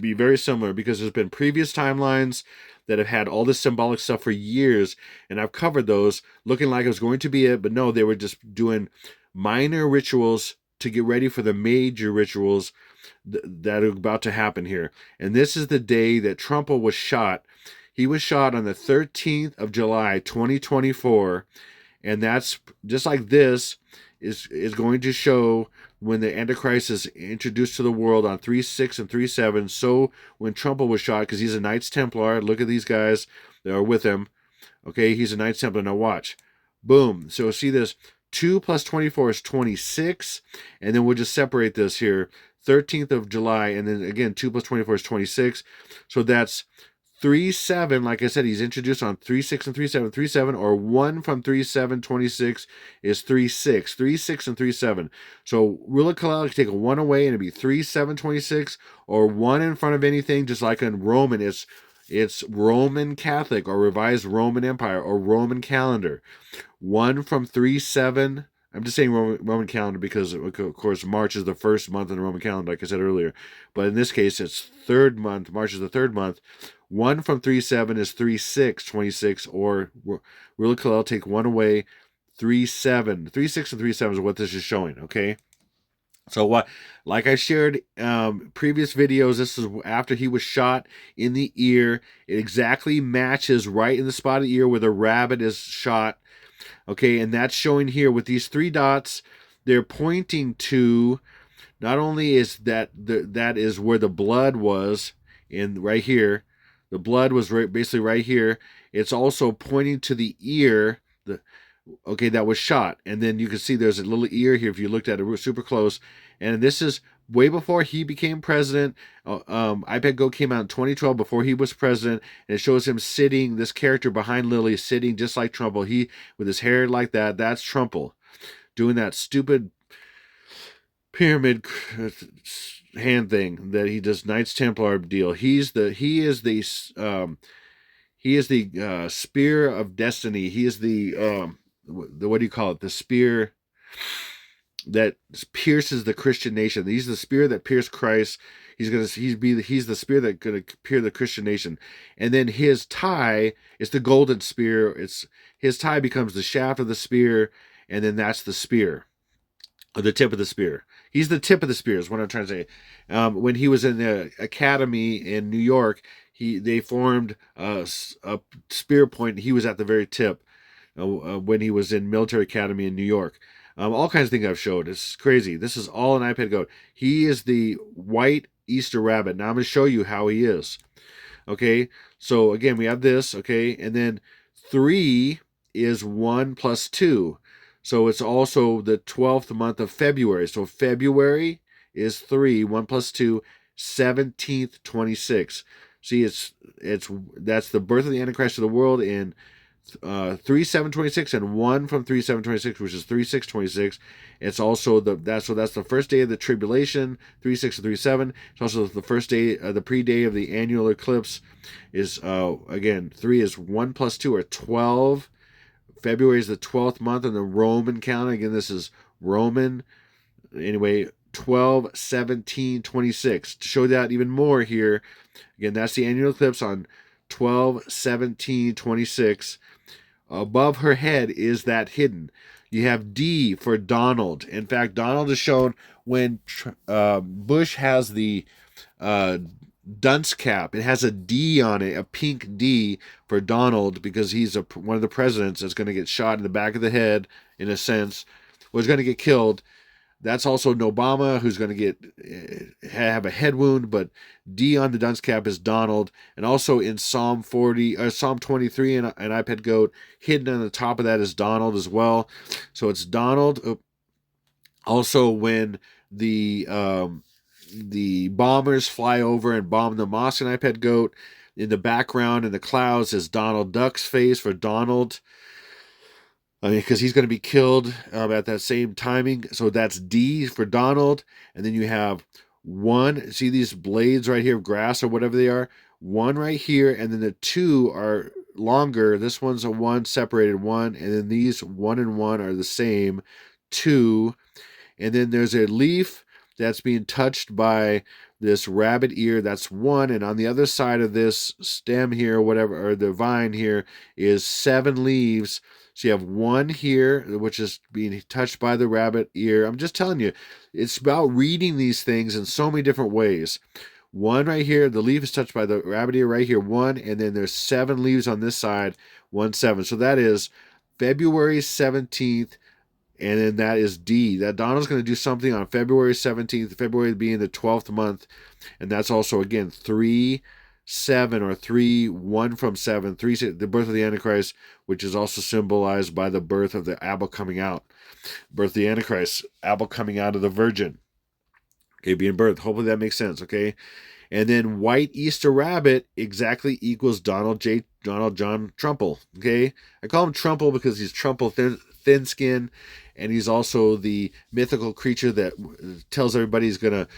Be very similar, because there's been previous timelines that have had all this symbolic stuff for years, and I've covered those looking like it was going to be it, but no, they were just doing minor rituals to get ready for the major rituals that are about to happen here. And this is the day that Trumbull was shot. He was shot on the 13th of July, 2024. And that's just like this is going to show when the Antichrist is introduced to the world on 3/6 and 3/7. So when Trumbull was shot, because he's a Knights Templar, look at these guys that are with him. Okay, he's a Knights Templar. Now watch. Boom. So see this. 2 plus 24 is 26. And then we'll just separate this here. 13th of July. And then again, 2 plus 24 is 26. So that's 3/7. Like I said, he's introduced on 3/6 and 3/7. 3/7, or 1 from 3/7, 26 is 3/6. 3/6 and 3/7. So rule of Kalel, you take a 1 away and it'd be 3/7, 26, or 1 in front of anything, just like in Roman, it's Roman Catholic or Revised Roman Empire or Roman calendar. 1 from 3/7. I'm just saying Roman calendar because, of course, March is the first month in the Roman calendar, like I said earlier. But in this case, it's third month. March is the third month. 1 from 3/7 is 3/6, 26, or rule of Kalel, take 1 away, 3/7. 3/6 and 3/7 is what this is showing, okay? So what, like I shared previous videos, this is after he was shot in the ear. It exactly matches right in the spot of the ear where the rabbit is shot. Okay, and that's showing here with these 3 dots. They're pointing to, not only is that that is where the blood was, in right here. The blood was basically right here. It's also pointing to the ear, that was shot. And then you can see there's a little ear here if you looked at it super close. And this is way before he became president. iPad Go came out in 2012, before he was president, and it shows him sitting, this character behind Lily, sitting just like Trumbull. He, with his hair like that, that's Trumbull, doing that stupid pyramid hand thing that he does, Knights Templar deal. He is the He is the spear of destiny. He is the what do you call it? The spear that pierces the Christian nation. He's the spear that pierced Christ. He's the spear that gonna pierce the Christian nation. And then his tie is the golden spear. It's his tie becomes the shaft of the spear, and then that's the spear, or the tip of the spear. He's the tip of the spear is what I'm trying to say. When he was in the academy in New York, they formed a spear point. He was at the very tip when he was in military academy in New York. All kinds of things I've showed. It's crazy. This is all an iPad Goat. He is the white Easter rabbit. Now I'm going to show you how he is. Okay, so again, we have this, okay, and then 3 is 1 plus 2. So it's also the 12th month of February. So February is 3, 1 plus 2, 17th, 26. See, that's the birth of the Antichrist of the world in 3/7/26 and 1 from 3/7/26, which is 3/6/26. It's also that's the first day of the tribulation, 3/6 to 3/7. It's also the first day, the pre-day of the annual eclipse. Is again 3 is 1 plus 2 or 12. February is the 12th month in the Roman calendar. Again, this is Roman. Anyway, 12/17/26. To show that even more here, again, that's the annual eclipse on 12/17/26. Above her head is that hidden. You have D for Donald. In fact, Donald is shown when Bush has the dunce cap. It has a D on it, a pink D for Donald, because he's one of the presidents that's going to get shot in the back of the head, in a sense, was going to get killed. That's also an Obama who's going to have a head wound, but D on the dunce cap is Donald. And also in Psalm 23 and iPad Goat, hidden on the top of that is Donald as well. So it's Donald. Also, when the bombers fly over and bomb the mosque in iPad Goat, in the background in the clouds is Donald Duck's face for Donald. I mean, because he's going to be killed at that same timing. So that's D for Donald. And then you have 1. See these blades right here of grass or whatever they are? 1 right here. And then the 2 are longer. This one's a 1, separated 1. And then these 1 and 1 are the same. 2. And then there's a leaf that's being touched by this rabbit ear. That's 1. And on the other side of this stem here, whatever, or the vine here, is 7 leaves. So you have 1 here, which is being touched by the rabbit ear. I'm just telling you, it's about reading these things in so many different ways. 1 right here, the leaf is touched by the rabbit ear right here, 1, and then there's 7 leaves on this side, 1, 7. So that is February 17th, and then that is D. That Donald's going to do something on February 17th, February being the 12th month, and that's also, again, 3/7 or 3, 1 from 7, 3, the birth of the Antichrist, which is also symbolized by the birth of the apple coming out. Birth of the Antichrist, apple coming out of the virgin. Okay, being birthed. Hopefully that makes sense, okay? And then white Easter rabbit exactly equals Donald John Trumple, okay? I call him Trumple because he's Trumple, thin skin, and he's also the mythical creature that tells everybody he's going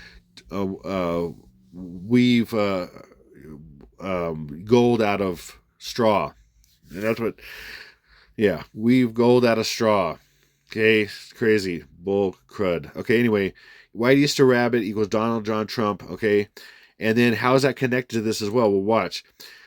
to weave gold out of straw. And that's what, yeah, weave gold out of straw. Okay, crazy. Bull crud. Okay, anyway, white Easter rabbit equals Donald John Trump. Okay, and then how is that connected to this as well? We'll watch.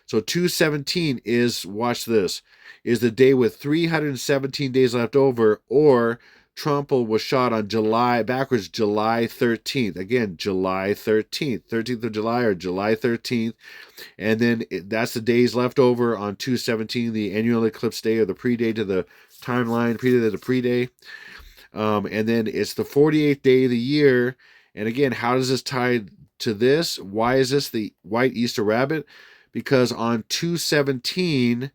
So 2/17 is, watch this, is the day with 317 days left over, or Trumple was shot on July 13th. Again, July 13th. 13th of July or July 13th. And then that's the days left over on 2/17, the annual eclipse day, or the pre-day to the timeline, pre-day to the pre-day. And then it's the 48th day of the year. And again, how does this tie to this? Why is this the white Easter rabbit? Because on 2/17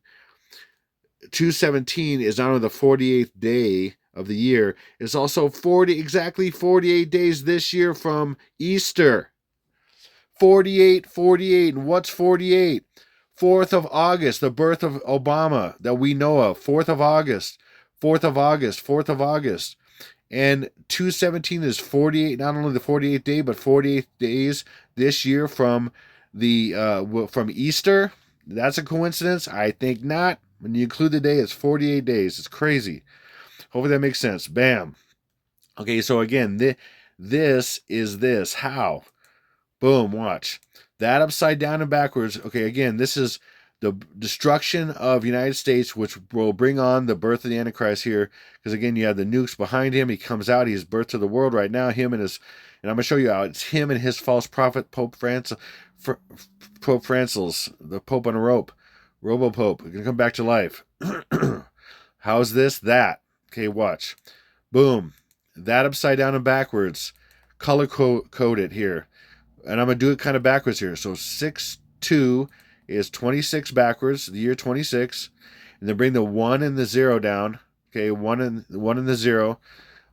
is not only the 48th day of the year, it's also exactly 48 days this year from Easter. 48. And what's 48? 4th of August, the birth of Obama that we know of. 4th of August. And 2/17 is 48, not only the 48th day, but 48 days this year from from Easter. That's a coincidence? I think not. When you include the day, it's 48 days. It's crazy. Hopefully that makes sense. Bam. Okay, so again, this is this. How? Boom, watch. That upside down and backwards. Okay, again, this is the destruction of United States, which will bring on the birth of the Antichrist here. Because again, you have the nukes behind him. He comes out. He's birth to the world right now. Him and his, and I'm going to show you how it's him and his false prophet, Pope Francis, the Pope on a rope, Robo Pope. Going to come back to life. How's this? That. Okay, watch. Boom. That upside down and backwards. Color code it here. And I'm going to do it kind of backwards here. So 6-2 is 26 backwards, the year 26. And then bring the 1 and the 0 down. Okay, 1 and the 0.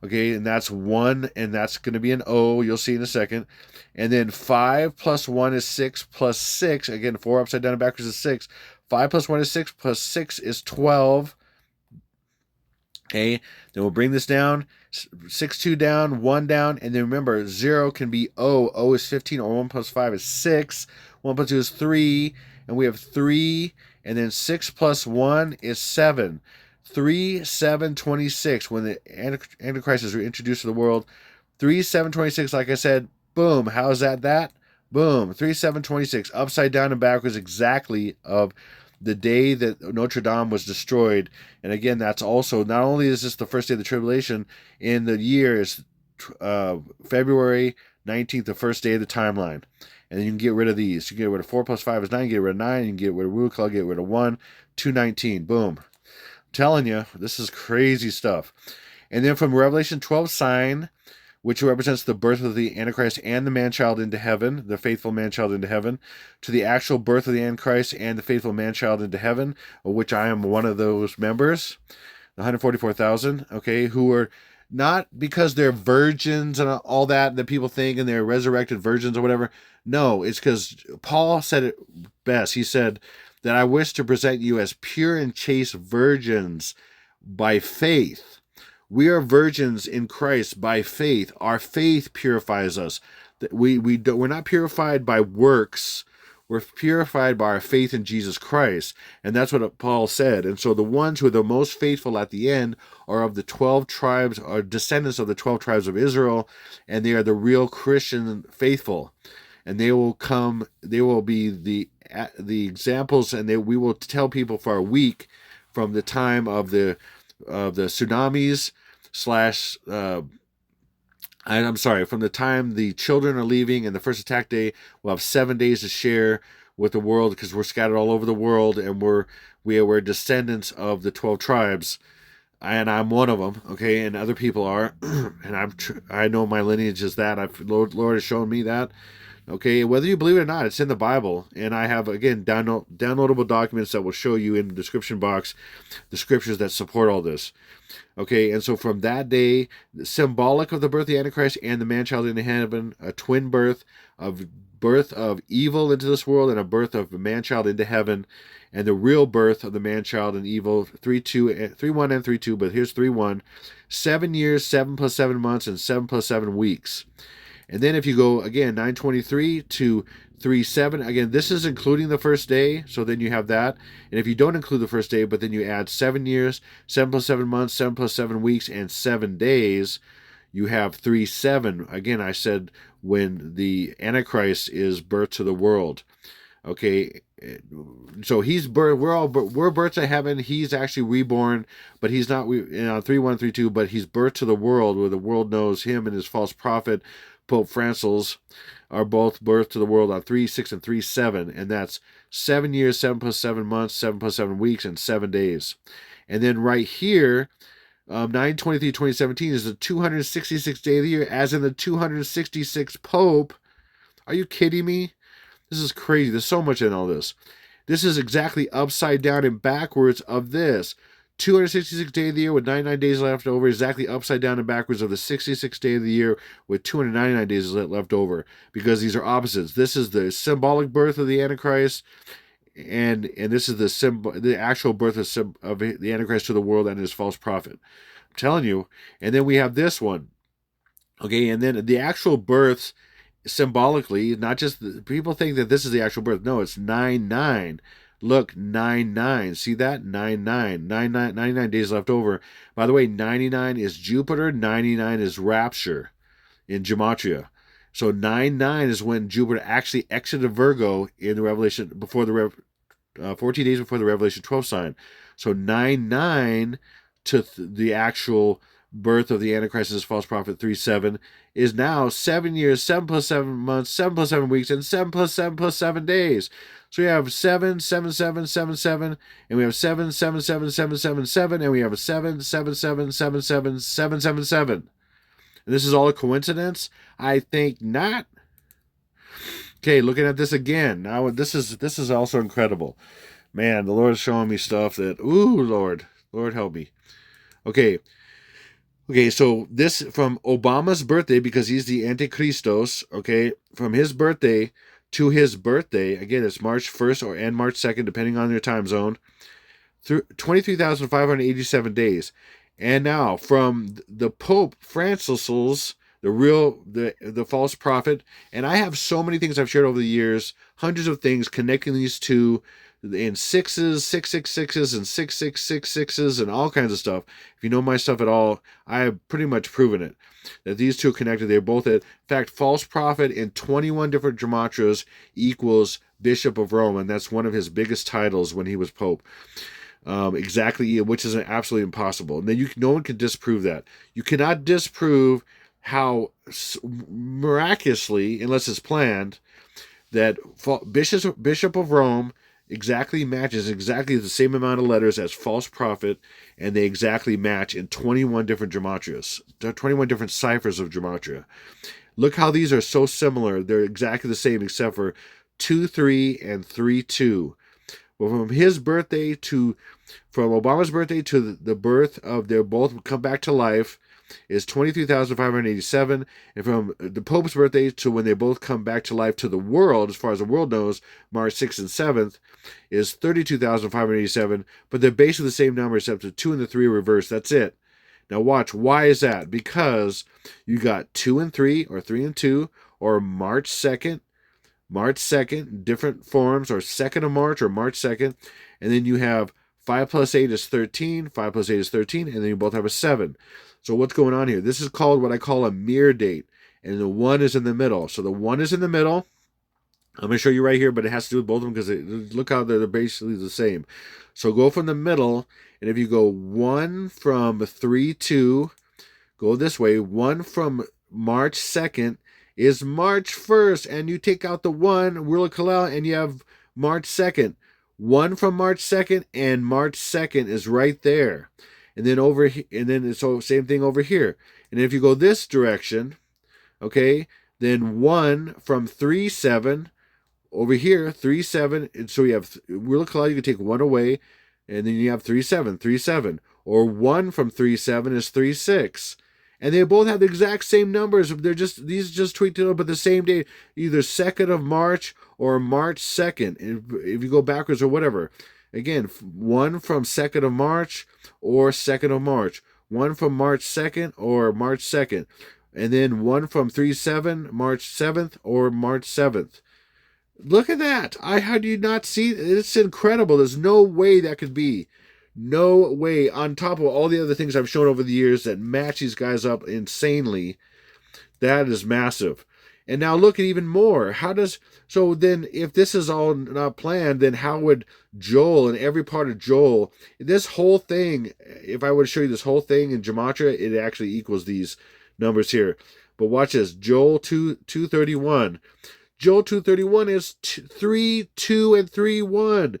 Okay, and that's 1, and that's going to be an O. You'll see in a second. And then 5 plus 1 is 6 plus 6. Again, 4 upside down and backwards is 6. 5 plus 1 is 6 plus 6 is 12. Okay, then we'll bring this down. 6-2 down, 1 down, and then remember, 0 can be O. O is 15, or 1 plus 5 is 6. 1 plus 2 is 3, and we have 3, and then 6 plus 1 is 7. 3, 7, 26, when the Antichrist is introduced to the world. 3, 7, 26, like I said, boom. How's that? Boom. 3, 7, 26, upside down and backwards exactly of the day that Notre Dame was destroyed. And again, that's also, not only is this the first day of the tribulation, in the year is February 19th, the first day of the timeline. And then you can get rid of these. You can get rid of 4 plus 5 is 9, get rid of 9, you can get rid of Rucla, get rid of 1, 219. Boom. I'm telling you, this is crazy stuff. And then from Revelation 12 sign, which represents the birth of the Antichrist and the man-child into heaven, the faithful man-child into heaven, to the actual birth of the Antichrist and the faithful man-child into heaven, of which I am one of those members, the 144,000, okay, who are not because they're virgins and all that people think, and they're resurrected virgins or whatever. No, it's because Paul said it best. He said that I wish to present you as pure and chaste virgins by faith. We are virgins in Christ by faith. Our faith purifies us. We're not purified by works. We're purified by our faith in Jesus Christ. And that's what Paul said. And so the ones who are the most faithful at the end are of the 12 tribes, are descendants of the 12 tribes of Israel, and they are the real Christian faithful. And they will be the examples, and we will tell people for a week from the time of the tsunamis from the time the children are leaving and the first attack day. We'll have 7 days to share with the world, because we're scattered all over the world, and we're descendants of the 12 tribes, and I'm one of them. Okay, and other people are, and I know my lineage is that. Lord has shown me that. Okay, whether you believe it or not, it's in the Bible. And I have, again, downloadable documents that will show you in the description box the scriptures that support all this. Okay, and so from that day, symbolic of the birth of the Antichrist and the man-child into heaven, a twin birth of evil into this world, and a birth of a man-child into heaven, and the real birth of the man-child and evil, 3-1 and 3-2, but here's 3-1, 7 years, 7 plus 7 months, and 7 plus 7 weeks. And then if you go, again, 923 to 3-7, again, this is including the first day, so then you have that. And if you don't include the first day, but then you add 7 years, 7 plus 7 months, 7 plus 7 weeks, and 7 days, you have 3-7. Again, I said when the Antichrist is birthed to the world. Okay, so he's birth. We're birthed to heaven. He's actually reborn, but he's not 3-1, 3-2. But he's birthed to the world, where the world knows him and his false prophet Pope Francis are both birthed to the world on 3-6 and 3-7, and that's 7 years, 7 plus 7 months, 7 plus 7 weeks, and 7 days. And then right here, 9/23/2017 is the 266th day of the year, as in the 266th Pope. Are you kidding me? This is crazy. There's so much in all this. This is exactly upside down and backwards of this. 266th day of the year with 99 days left over, exactly upside down and backwards of the 66th day of the year with 299 days left over, because these are opposites. This is the symbolic birth of the Antichrist, and this is the actual birth of the Antichrist to the world and his false prophet. I'm telling you. And then we have this one. Okay, and then the actual births symbolically, not just people think that this is the actual birth. No, it's 9/9. Look, 99. See that? 99. 99 days left over. By the way, 99 is Jupiter, 99 is Rapture in Gematria. So 99 is when Jupiter actually exited Virgo in the Revelation, before the 14 days before the Revelation 12 sign. So 99 to the actual birth of the Antichrist as false prophet 3-7 is now 7 years, 7 plus 7 months, 7 plus 7 weeks, and 7 plus 7 plus 7 days. So we have 7, 7, 7, 7, 7, and we have 7, 7, 7, 7, 7, 7, and we have a 7, 7, 7, 7, 7, 7, 7, 7. And this is all a coincidence? I think not. Okay, looking at this again. Now this is also incredible. Man, the Lord is showing me stuff that, ooh, Lord help me. Okay, so this from Obama's birthday, because he's the Antichristos, okay, from his birthday to his birthday, again, it's March 1st and March 2nd, depending on your time zone, through 23,587 days. And now from the Pope Francis's, the false prophet, and I have so many things I've shared over the years, hundreds of things connecting these two in 6s, 666s, and 6666s, and all kinds of stuff. If you know my stuff at all, I have pretty much proven it, that these two are connected. They're both in fact, false prophet in 21 different gematrias equals Bishop of Rome, and that's one of his biggest titles when he was Pope. Exactly, which is absolutely impossible. And then no one can disprove that. You cannot disprove how miraculously, unless it's planned, that Bishop of Rome exactly matches exactly the same amount of letters as false prophet, and they exactly match in 21 different gematrias, 21 different ciphers of gematria. Look how these are so similar. They're exactly the same except for 2-3 and 3-2. Well, from Obama's birthday to the birth of their both come back to life is 23,587, and from the Pope's birthday to when they both come back to life to the world, as far as the world knows, March 6th and 7th, is 32,587, but they're basically the same number except the 2 and the 3 are reversed. That's it. Now watch, why is that? Because you got 2 and 3, or 3 and 2, or March 2nd, different forms, or 2nd of March, or March 2nd, and then you have 5 plus 8 is 13, 5 plus 8 is 13, and then you both have a 7. So what's going on here? This is called what I call a mirror date, and the 1 is in the middle. So the 1 is in the middle. I'm going to show you right here, but it has to do with both of them because look how they're basically the same. So go from the middle, and if you go 1 from 3-2, go this way. 1 from March 2nd is March 1st, and you take out the 1, Wheel of Kalel, and you have March 2nd. 1 from March 2nd, and March 2nd is right there. And then over here, and then it's the same thing over here. And if you go this direction, okay, then 1 from 3-7 over here, 3-7. And so you have Wheel of Kalel, you can take 1 away, and then you have 3-7, 3-7. Or 1 from 3-7 is 3-6. And they both have the exact same numbers. These just tweaked it up at the same day, either 2nd of March or March 2nd. If you go backwards or whatever. Again, 1 from 2nd of March or 2nd of March. 1 from March 2nd or March 2nd. And then 1 from 3-7, March 7th or March 7th. Look at that. How do you not see? It's incredible. There's no way that could be. No way. On top of all the other things I've shown over the years that match these guys up insanely, that is massive. And now look at even more. So then if this is all not planned, then how would Joel and every part of Joel, this whole thing, if I were to show you this whole thing in Gematria, it actually equals these numbers here. But watch this. Joel 2:31. Joel 2:31 is 3-2 and 3-1.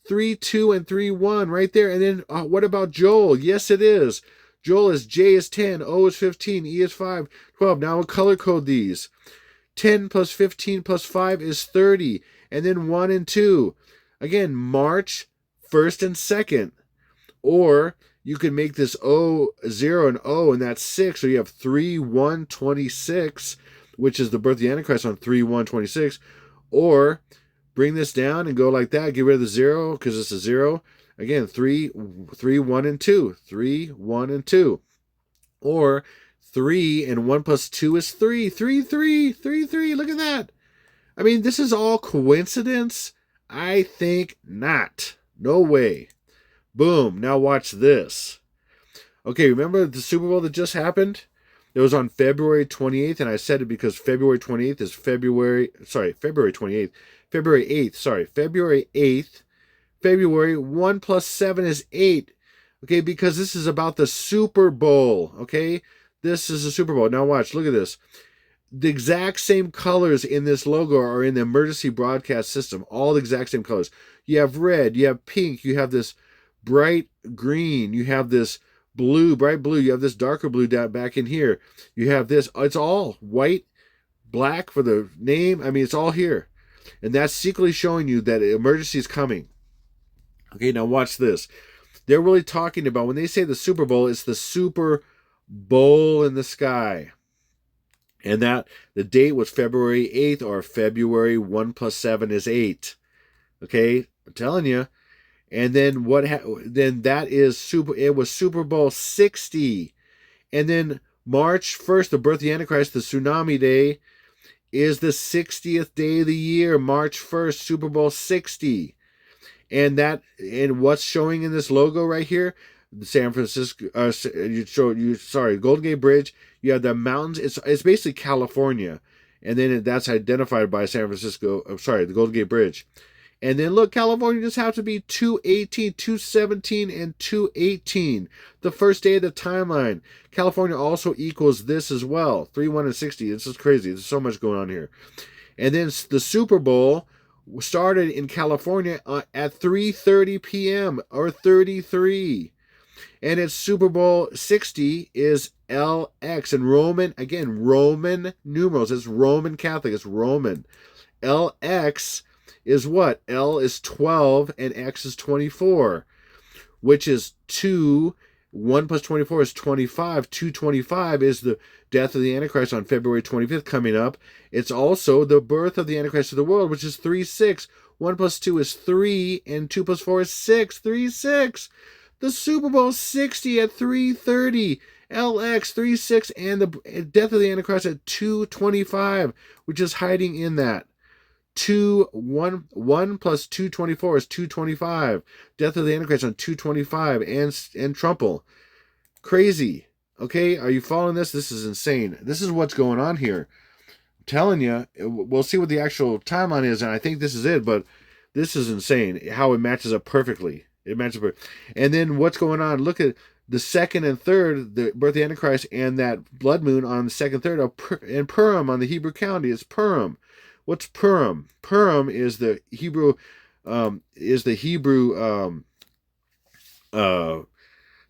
3-2 and 3-1 right there. And then what about Joel? Yes, it is. Joel is J is 10, O is 15, E is 5, 12. Now we'll color code these. 10 plus 15 plus 5 is 30. And then 1 and 2. Again, March 1st and 2nd. Or you can make this O 0 and O, and that's 6. So you have 3-1-26, which is the birth of the Antichrist on 3-1-26. Or bring this down and go like that. Get rid of the 0 because it's a 0. Again, 3, 1, and 2. 3, 1, and 2. Or 3 and 1 plus 2 is 3. 3, 3. 3, 3. Look at that. I mean, this is all coincidence. I think not. No way. Boom. Now watch this. Okay, remember the Super Bowl that just happened? It was on February 28th, and I said it because February 28th is February 28th. February 8th, February 8th. February 1 plus 7 is 8. Okay, because this is about the Super Bowl. Okay, this is the Super Bowl. Now watch, look at this. The exact same colors in this logo are in the emergency broadcast system. All the exact same colors. You have red, you have pink, you have this bright green, you have this blue, bright blue, you have this darker blue down back in here. You have this, it's all white, black for the name. I mean, it's all here. And that's secretly showing you that emergency is coming. Okay, now watch this. They're really talking about, when they say the Super Bowl, it's the Super Bowl in the sky. And that the date was February 8th, or February 1 plus 7 is 8. Okay, I'm telling you. And then then that is it was Super Bowl 60. And then March 1st, the birth of the Antichrist, the tsunami day, is the 60th day of the year, March 1st, Super Bowl 60. And what's showing in this logo right here, the San Francisco, Golden Gate Bridge. You have the mountains. It's basically California, and then that's identified by San Francisco. The Golden Gate Bridge. And then look, California just happens to be 218, 217, and 218. The first day of the timeline. California also equals this as well. 3, 1, and 60. This is crazy. There's so much going on here. And then the Super Bowl started in California at 3:30 p.m. or 33. And it's Super Bowl 60 is LX. And Roman numerals. It's Roman Catholic. It's Roman. LX is what? L is 12 and X is 24, which is 2. 1 plus 24 is 25. 225 is the death of the Antichrist on February 25th coming up. It's also the birth of the Antichrist of the world, which is 3-6. 1 plus 2 is 3, and 2 plus 4 is 6. 3-6. The Super Bowl 60 at 3:30. LX 3-6, and the death of the Antichrist at 2:25, which is hiding in that. 1 plus 224 is 225. Death of the Antichrist on 225, and Trumple. Crazy. Okay, are you following this? This is insane. This is what's going on here. I'm telling you, we'll see what the actual timeline is, and I think this is it, but this is insane how it matches up perfectly. It matches up. And then what's going on? Look at the second and third, the birth of the Antichrist, and that blood moon on the second, third, and Purim on the Hebrew calendar. It's Purim. What's Purim? Purim is the Hebrew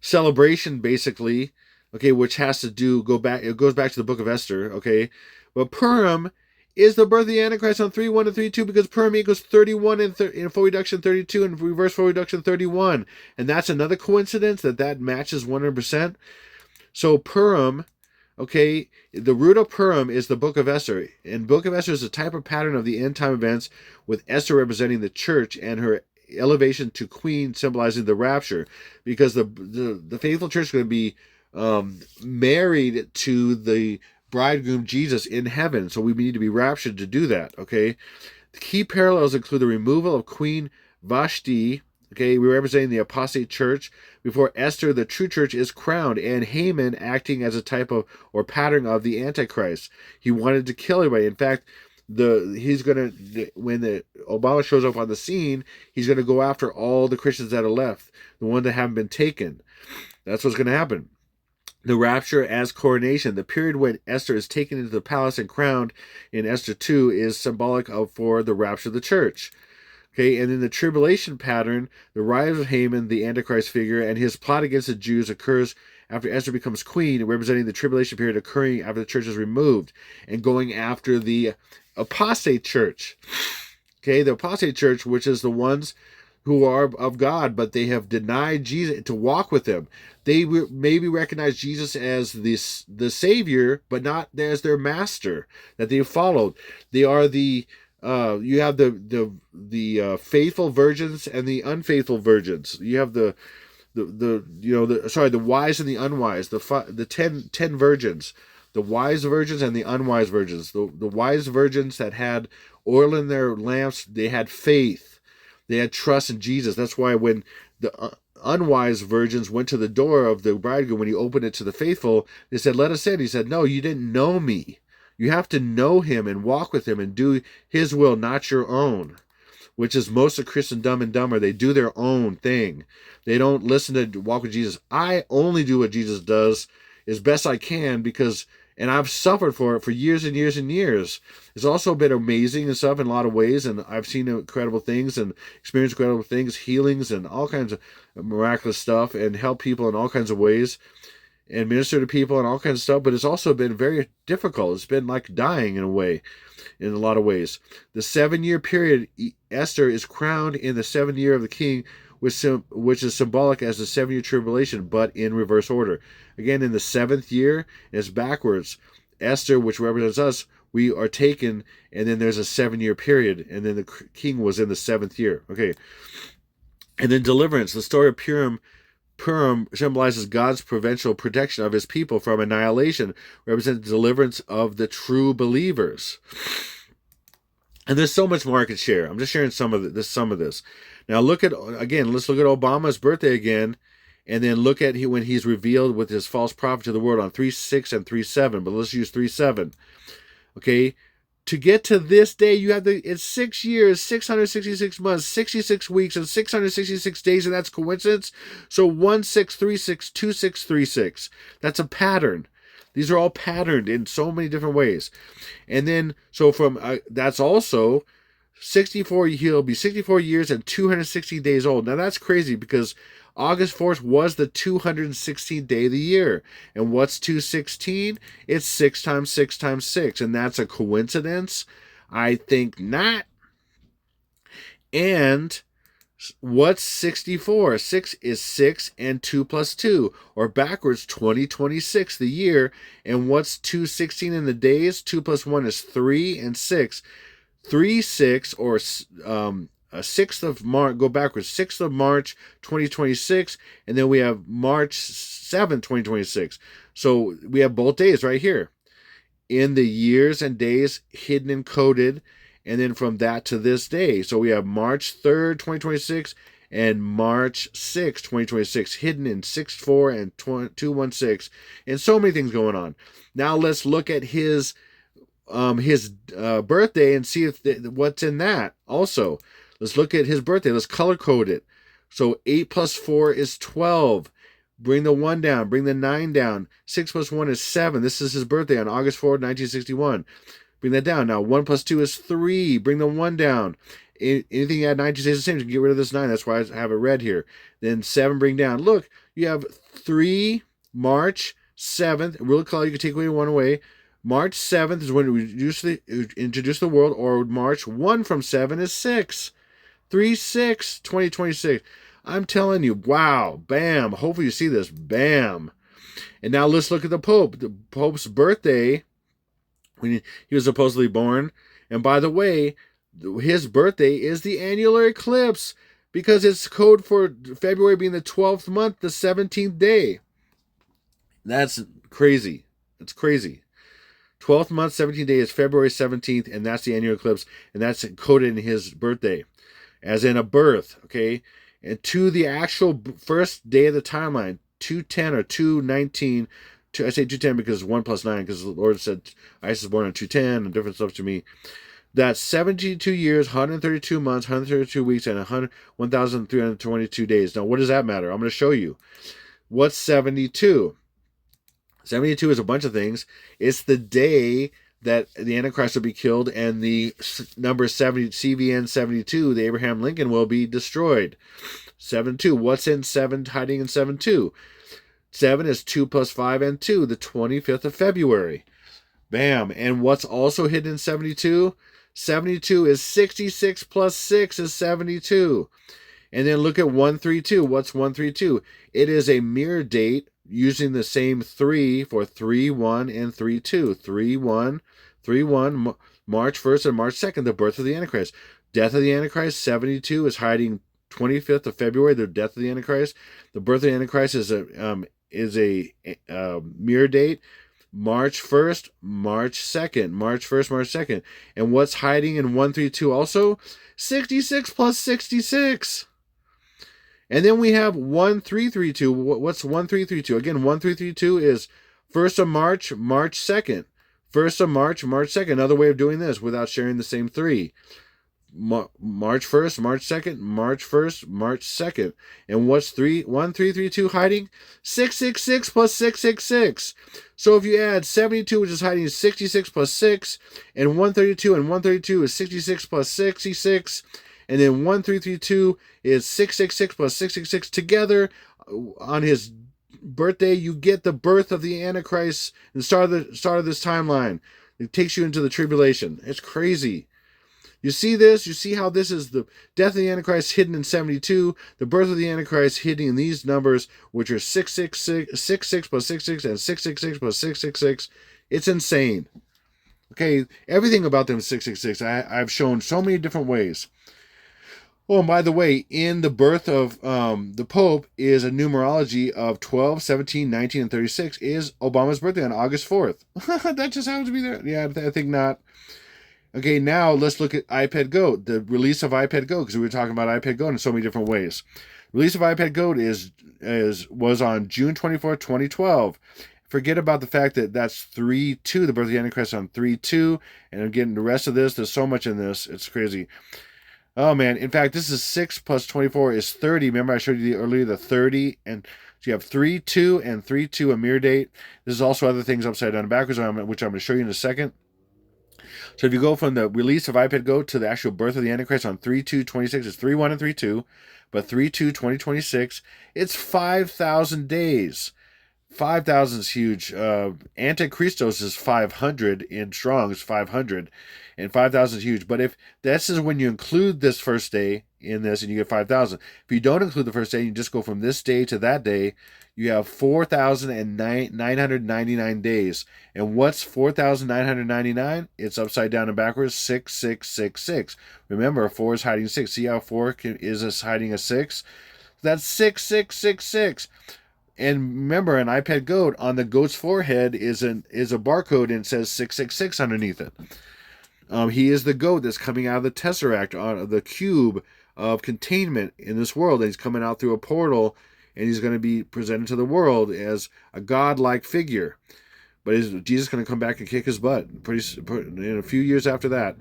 celebration, basically. Okay, which has to it goes back to the book of Esther. Okay, but Purim is the birth of the Antichrist on 3-1 and 3-2, because Purim equals 31 in full reduction 32 and reverse full reduction 31, and that's another coincidence that matches 100%. So Purim. Okay, the root of Purim is the book of Esther. And book of Esther is a type of pattern of the end time events, with Esther representing the church and her elevation to queen, symbolizing the rapture. Because the faithful church is going to be married to the bridegroom Jesus in heaven. So we need to be raptured to do that. Okay, the key parallels include the removal of Queen Vashti. Okay, we're representing the apostate church before Esther, the true church, is crowned, and Haman acting as a type of or pattern of the Antichrist. He wanted to kill everybody. In fact, when the Obama shows up on the scene, he's going to go after all the Christians that are left, the ones that haven't been taken. That's what's going to happen. The rapture as coronation, the period when Esther is taken into the palace and crowned in Esther 2, is symbolic for the rapture of the church. Okay, and then the tribulation pattern, the rise of Haman, the Antichrist figure, and his plot against the Jews occurs after Esther becomes queen, representing the tribulation period occurring after the church is removed and going after the apostate church. Okay, the apostate church, which is the ones who are of God, but they have denied Jesus to walk with him. They maybe recognize Jesus as the Savior, but not as their master that they have followed. They are you have the faithful virgins and the unfaithful virgins. You have the wise and the unwise. The 10 virgins, the wise virgins and the unwise virgins. The wise virgins that had oil in their lamps, they had faith. They had trust in Jesus. That's why when the unwise virgins went to the door of the bridegroom, when he opened it to the faithful, they said, "Let us in." He said, "No, you didn't know me. You have to know him and walk with him and do his will, not your own," which is most of Christian Dumb and Dumber. They do their own thing. They don't listen to walk with Jesus. I only do what Jesus does as best I can and I've suffered for it for years and years and years. It's also been amazing and stuff in a lot of ways, and I've seen incredible things and experienced incredible things, healings and all kinds of miraculous stuff, and help people in all kinds of ways and minister to people and all kinds of stuff. But it's also been very difficult. It's been like dying in a way, in a lot of ways. The 7-year period, Esther is crowned in the 7th year of the king, which is symbolic as the 7-year tribulation, but in reverse order. Again, in the 7th year, it's backwards. Esther, which represents us, we are taken, and then there's a 7-year period, and then the king was in the 7th year. Okay. And then deliverance. The story of Purim symbolizes God's providential protection of his people from annihilation, represents the deliverance of the true believers. And there's so much more I could share. I'm just sharing some of this. Now let's look at Obama's birthday again, and then look at when he's revealed with his false prophet to the world on 3/6 and 3/7. But let's use 3/7. Okay. To get to this day, it's 6 years, 666 months, 66 weeks, and 666 days, and that's coincidence? So 1636, 2636. That's a pattern. These are all patterned in so many different ways. And then, so that's also 64, he'll be 64 years and 260 days old. Now that's crazy because August 4th was the 216th day of the year. And what's 216? It's 6 times 6 times 6. And that's a coincidence? I think not. And what's 64? 6 is 6 and 2 plus 2. Or backwards, 2026, the year. And what's 216 in the days? 2 plus 1 is 3 and 6. 3/6 or 6th of March, go backwards, 6th of March 2026, and then we have March 7th 2026. So we have both days right here in the years and days hidden and coded, and then from that to this day. So we have March 3rd 2026 and March 6th 2026 hidden in 6/4 and 2/16, and so many things going on. Now let's look at his birthday and see what's in that also. Let's look at his birthday. Let's color code it. So 8 plus 4 is 12. Bring the 1 down. Bring the 9 down. 6 plus 1 is 7. This is his birthday on August 4th, 1961. Bring that down. Now 1 plus 2 is 3. Bring the 1 down. Anything you add 9 to stays the same. You can get rid of this 9. That's why I have it red here. Then 7 bring down. Look, you have 3 March 7th. Real color, you can take away 1 away. March 7th is when we introduce the world, or March 1 from 7 is 6. 3/6, 2026. I'm telling you, wow, bam. Hopefully you see this, bam. And now let's look at the Pope. The Pope's birthday, when he was supposedly born. And by the way, his birthday is the annular eclipse because it's code for February being the 12th month, the 17th day. That's crazy. It's crazy. 12th month, 17th day is February 17th, and that's the annual eclipse, and that's coded in his birthday, as in a birth, okay? And to the actual first day of the timeline, 210 or 219, I say 210 because it's 1 plus 9, because the Lord said Isis was born on 210 and different stuff to me. That's 72 years, 132 months, 132 weeks, and 1,322 days. Now, what does that matter? I'm going to show you. What's 72? 72 is a bunch of things. It's the day that the Antichrist will be killed, and the number 70, CVN 72, the Abraham Lincoln, will be destroyed. 7-2. What's in 7, hiding in 7-2? 7 is 2 plus 5 and 2, the 25th of February. Bam. And what's also hidden in 72? 72 is 66 plus 6 is 72. And then look at 132. What's 132? It is a mirror date using the same 3 for 3-1 and 3-2. 3-1, March 1st and March 2nd, the birth of the Antichrist. Death of the Antichrist, 72 is hiding 25th of February, the death of the Antichrist. The birth of the Antichrist is a mirror date. March 1st, March 2nd, March 1st, March 2nd. And what's hiding in 132 also? 66 plus 66. And then we have 1332. What's 1332? Again, 1332 is 1st of March, March 2nd. 1st of March, March 2nd. Another way of doing this without sharing the same three. March 1st, March 2nd, March 1st, March 2nd. And what's 1332 hiding? 666 plus 666. So if you add 72, which is hiding 66 plus 6, and 132 and 132 is 66 plus 66, and then 1332 is 666 plus 666 together on his birthday, you get the birth of the Antichrist and start of this timeline. It takes you into the tribulation. It's crazy. You see this? You see how this is the death of the Antichrist hidden in 72, the birth of the Antichrist hidden in these numbers, which are 666 plus 66 and 666 plus 666. It's insane. Okay, everything about them is 666. I've shown so many different ways. Oh, and by the way, in the birth of the Pope is a numerology of 12, 17, 19, and 36 is Obama's birthday on August 4th. That just happens to be there. Yeah, I think not. Okay, now let's look at iPad Go, the release of iPad Go, because we were talking about iPad Go in so many different ways. Release of iPad Go was on June 24th, 2012. Forget about the fact that that's 3-2, the birth of the Antichrist on 3-2, and again, the rest of this, there's so much in this, it's crazy. Oh man, in fact, this is 6 plus 24 is 30. Remember I showed you earlier the 30, and so you have 3-2 and 3-2 a mirror date. There's also other things upside down and backwards, which I'm going to show you in a second. So if you go from the release of iPad Go to the actual birth of the Antichrist on 3-2-26, it's 3-1 and 3-2, but 3-2-2026, it's 5,000 days. 5,000 is huge. Antichristos is 500 in strong, it's 500, and 5,000 is huge. But if this is when you include this first day in this, and you get 5,000. If you don't include the first day, you just go from this day to that day, you have 4,999 days. And what's 4,999? It's upside down and backwards, 6666. Remember, 4 is hiding 6. See how 4 is hiding a 6? That's 6666. And remember, an iPad goat, on the goat's forehead is a barcode, and it says 666 underneath it. He is the goat that's coming out of the tesseract, on the cube of containment in this world, and he's coming out through a portal, and he's going to be presented to the world as a godlike figure. But is Jesus going to come back and kick his butt in a few years after that?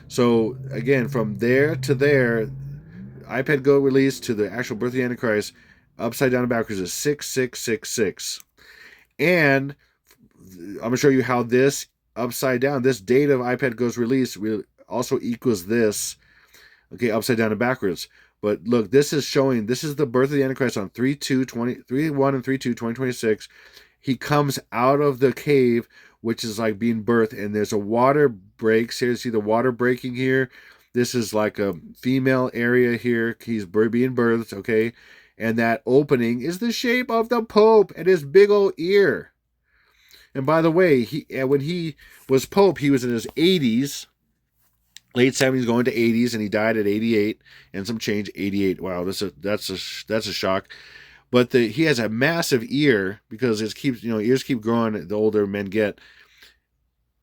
So again, from there to there, iPad Go release to the actual birth of the Antichrist, upside down and backwards is 6666. And I'm going to show you how this upside down, this date of iPad Go's release also equals this, okay, upside down and backwards. But look, this is showing, this is the birth of the Antichrist on 3-1 and 3-2-2026. He comes out of the cave, which is like being birthed, and there's a water breaks here. See the water breaking here? This is like a female area here. He's being birthed, okay? And that opening is the shape of the Pope and his big old ear. And by the way, when he was Pope, he was in his 80s, late 70s going to 80s, and he died at 88 and some change, 88. Wow, that's a shock. But he has a massive ear because it keeps, ears keep growing the older men get.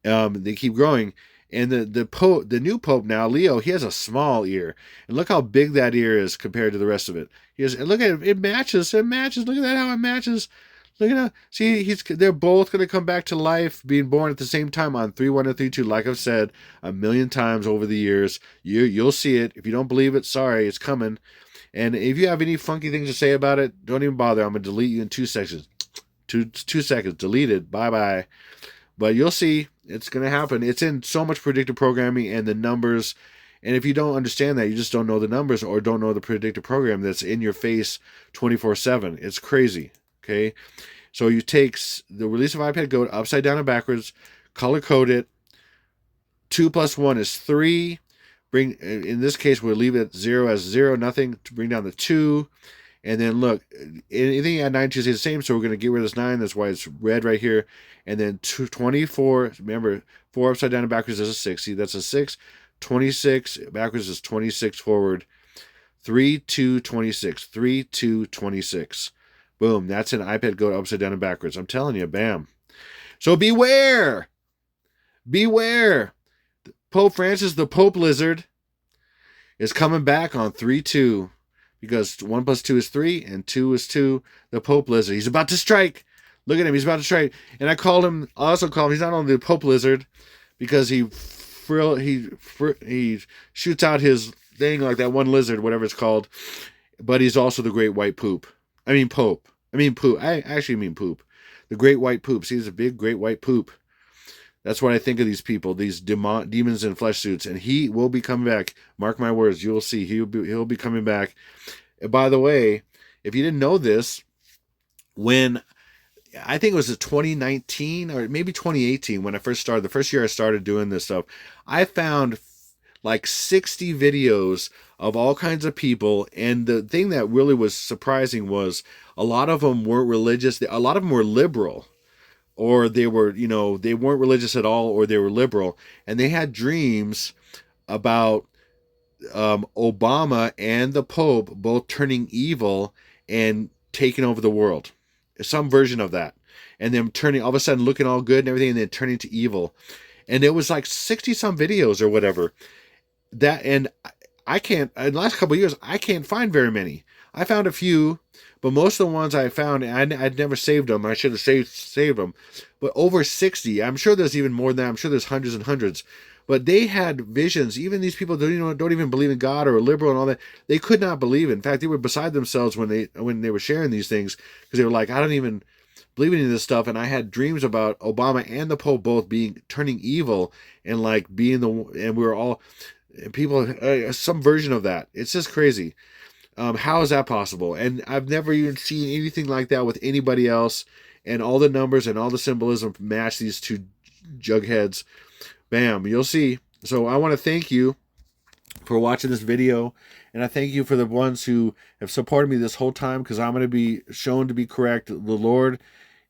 They keep growing. And the new Pope now, Leo, he has a small ear. And look how big that ear is compared to the rest of it. And look at it, it matches. Look at that, how it matches. Look at that. See, they're both going to come back to life, being born at the same time on 3-1 and 3-2. Like I've said a million times over the years. You'll see it. If you don't believe it, sorry, it's coming. And if you have any funky things to say about it, don't even bother. I'm going to delete you in 2 seconds. 2 seconds. Deleted. Bye-bye. But you'll see. It's going to happen. It's in so much predictive programming and the numbers. And if you don't understand that, you just don't know the numbers or don't know the predictive program that's in your face 24/7. It's crazy. Okay? So you take the release of iPad Go upside down and backwards, color code it. 2 plus 1 is 3. In this case, we'll leave it 0 as 0, nothing, to bring down the 2. And then look, anything at 9 is the same, so we're going to get rid of this 9. That's why it's red right here. And then 24, remember, 4 upside down and backwards is a 6. See, that's a 6. 26 backwards is 26 forward. 3-2-26. 3-2-26. Boom, that's an iPad Go upside down and backwards. I'm telling you, bam. So beware. Beware. Pope Francis, the Pope Lizard, is coming back on 3-2 because 1 plus 2 is 3 and 2 is 2. The Pope Lizard. He's about to strike. Look at him. He's about to strike. And I also call him, he's not only the Pope Lizard because he shoots out his thing like that one lizard, whatever it's called, but he's also the Great White Poop. I mean Pope. I mean poop. I actually mean poop. The Great White Poop. See, he's a big Great White Poop. That's what I think of these people, these demons in flesh suits, and he will be coming back. Mark my words, you will see he'll be coming back. And by the way, if you didn't know this, when I think it was 2019 or maybe 2018 when I first started, the first year I started doing this stuff, I found like 60 videos of all kinds of people, and the thing that really was surprising was a lot of them weren't religious. A lot of them were liberal. Or they were, they weren't religious at all, or they were liberal, and they had dreams about Obama and the Pope both turning evil and taking over the world, some version of that, and them turning all of a sudden looking all good and everything, and then turning to evil, and it was like 60 some videos or whatever. That and I can't in the last couple of years I can't find very many. I found a few. But most of the ones I found, I'd never saved them. I should have saved them. But over 60. I'm sure there's even more than that. I'm sure there's hundreds and hundreds. But they had visions. Even these people don't even believe in God or are liberal and all that. They could not believe it. In fact, they were beside themselves when they were sharing these things, because they were like, I don't even believe in any of this stuff. And I had dreams about Obama and the Pope both turning evil and like and we were all people, some version of that. It's just crazy. How is that possible? And I've never even seen anything like that with anybody else. And all the numbers and all the symbolism match these two jugheads. Bam, you'll see. So I want to thank you for watching this video. And I thank you for the ones who have supported me this whole time, because I'm going to be shown to be correct. The Lord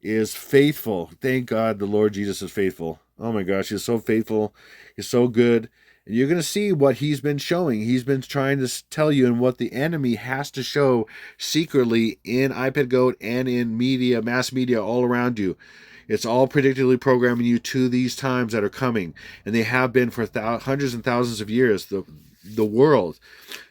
is faithful. Thank God the Lord Jesus is faithful. Oh my gosh, he's so faithful. He's so good. And you're going to see what he's been showing. He's been trying to tell you, and what the enemy has to show secretly in iPad Goat and in media, mass media all around you. It's all predictably programming you to these times that are coming. And they have been for hundreds and thousands of years, the world.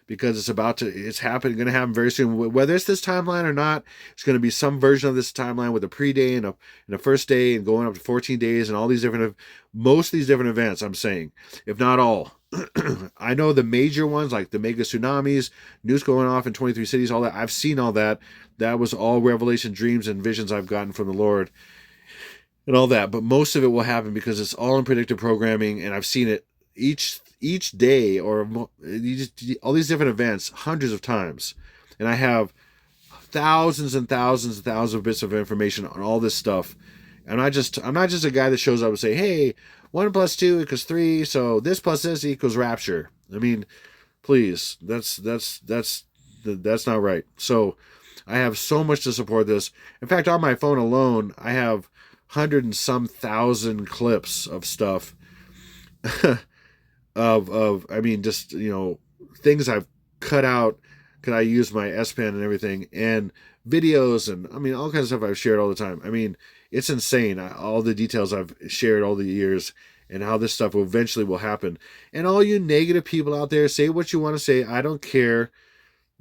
Because it's going to happen very soon. Whether it's this timeline or not, it's going to be some version of this timeline with a pre-day and a first day and going up to 14 days and all these most of these different events, I'm saying, if not all. I know the major ones, like the mega tsunamis, news going off in 23 cities, all that. I've seen all that. That was all revelation, dreams, and visions I've gotten from the Lord and all that. But most of it will happen because it's all in predictive programming, and I've seen it each day, or all these different events hundreds of times, and I have thousands and thousands and thousands of bits of information on all this stuff. And I'm not just a guy that shows up and say, hey, 1 plus 2 equals 3, so this plus this equals rapture. I mean, please, that's not right. So I have so much to support this. In fact, on my phone alone, I have 100 and some thousand clips of stuff I mean, just, things I've cut out because I use my S Pen and everything, and videos, and I mean, all kinds of stuff I've shared all the time. I mean, it's insane. All the details I've shared all the years, and how this stuff eventually will happen. And all you negative people out there, say what you want to say. I don't care.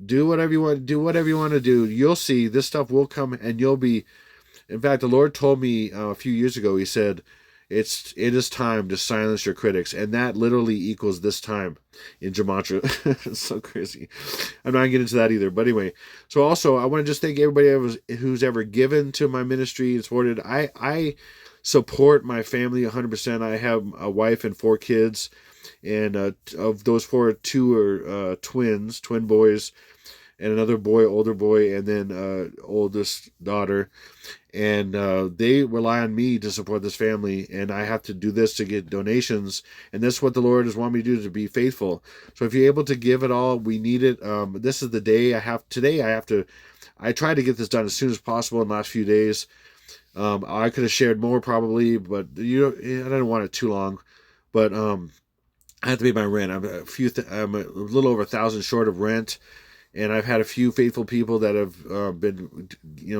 Do whatever you want. Do whatever you want to do. You'll see this stuff will come, and you'll be. In fact, the Lord told me a few years ago. He said, it is time to silence your critics. And that literally equals this time in Gematria. It's so crazy. I'm not going to get into that either. But anyway, so also I want to just thank everybody who's ever given to my ministry and supported. I support my family 100%. I have a wife and 4 kids. And of those 4, 2 are twin boys. And another boy, older boy, and then oldest daughter. And they rely on me to support this family, and I have to do this to get donations, and that's what the Lord has wanted me to do, to be faithful. So if you're able to give it all, we need it. This is the day I tried to get this done as soon as possible in the last few days. I could have shared more probably, but I didn't want it too long. But I have to pay my rent. I'm a little over 1,000 short of rent. And I've had a few faithful people that have been,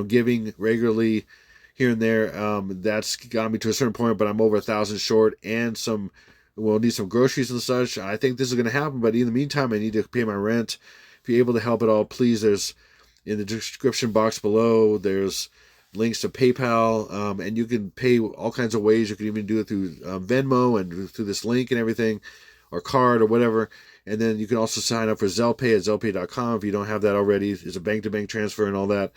giving regularly, here and there. That's got me to a certain point, but I'm over 1,000 short, and we'll need some groceries and such. I think this is going to happen, but in the meantime, I need to pay my rent. If you're able to help at all, please, there's in the description box below, there's links to PayPal, and you can pay all kinds of ways. You can even do it through Venmo and through this link and everything, or card or whatever. And then you can also sign up for Zellpay at zellpay.com if you don't have that already. It's a bank-to-bank transfer and all that.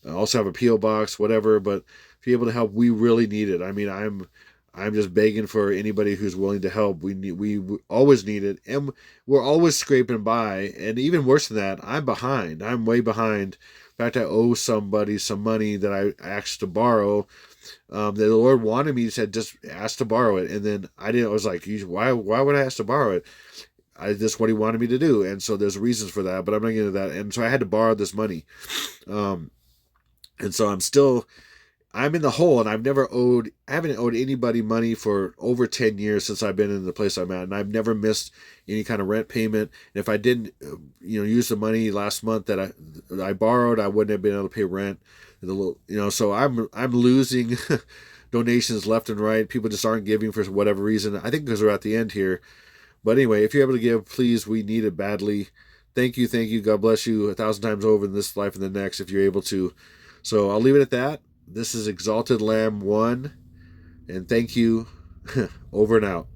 I also have a P.O. box, whatever. But if you're able to help, we really need it. I mean, I'm just begging for anybody who's willing to help. We always need it, and we're always scraping by. And even worse than that, I'm behind. I'm way behind. In fact, I owe somebody some money that I asked to borrow. The Lord wanted me, said, just ask to borrow it. And then I didn't. I was like, why would I ask to borrow it? That's what he wanted me to do. And so there's reasons for that, but I'm not getting into that. And so I had to borrow this money. And so I'm in the hole, and I haven't owed anybody money for over 10 years since I've been in the place I'm at. And I've never missed any kind of rent payment. And if I didn't, use the money last month that I borrowed, I wouldn't have been able to pay rent. So I'm losing donations left and right. People just aren't giving for whatever reason. I think because we're at the end here. But anyway, if you're able to give, please, we need it badly. Thank you. God bless you 1,000 times over in this life and the next if you're able to. So I'll leave it at that. This is Exalted Lamb 1, and thank you. Over and out.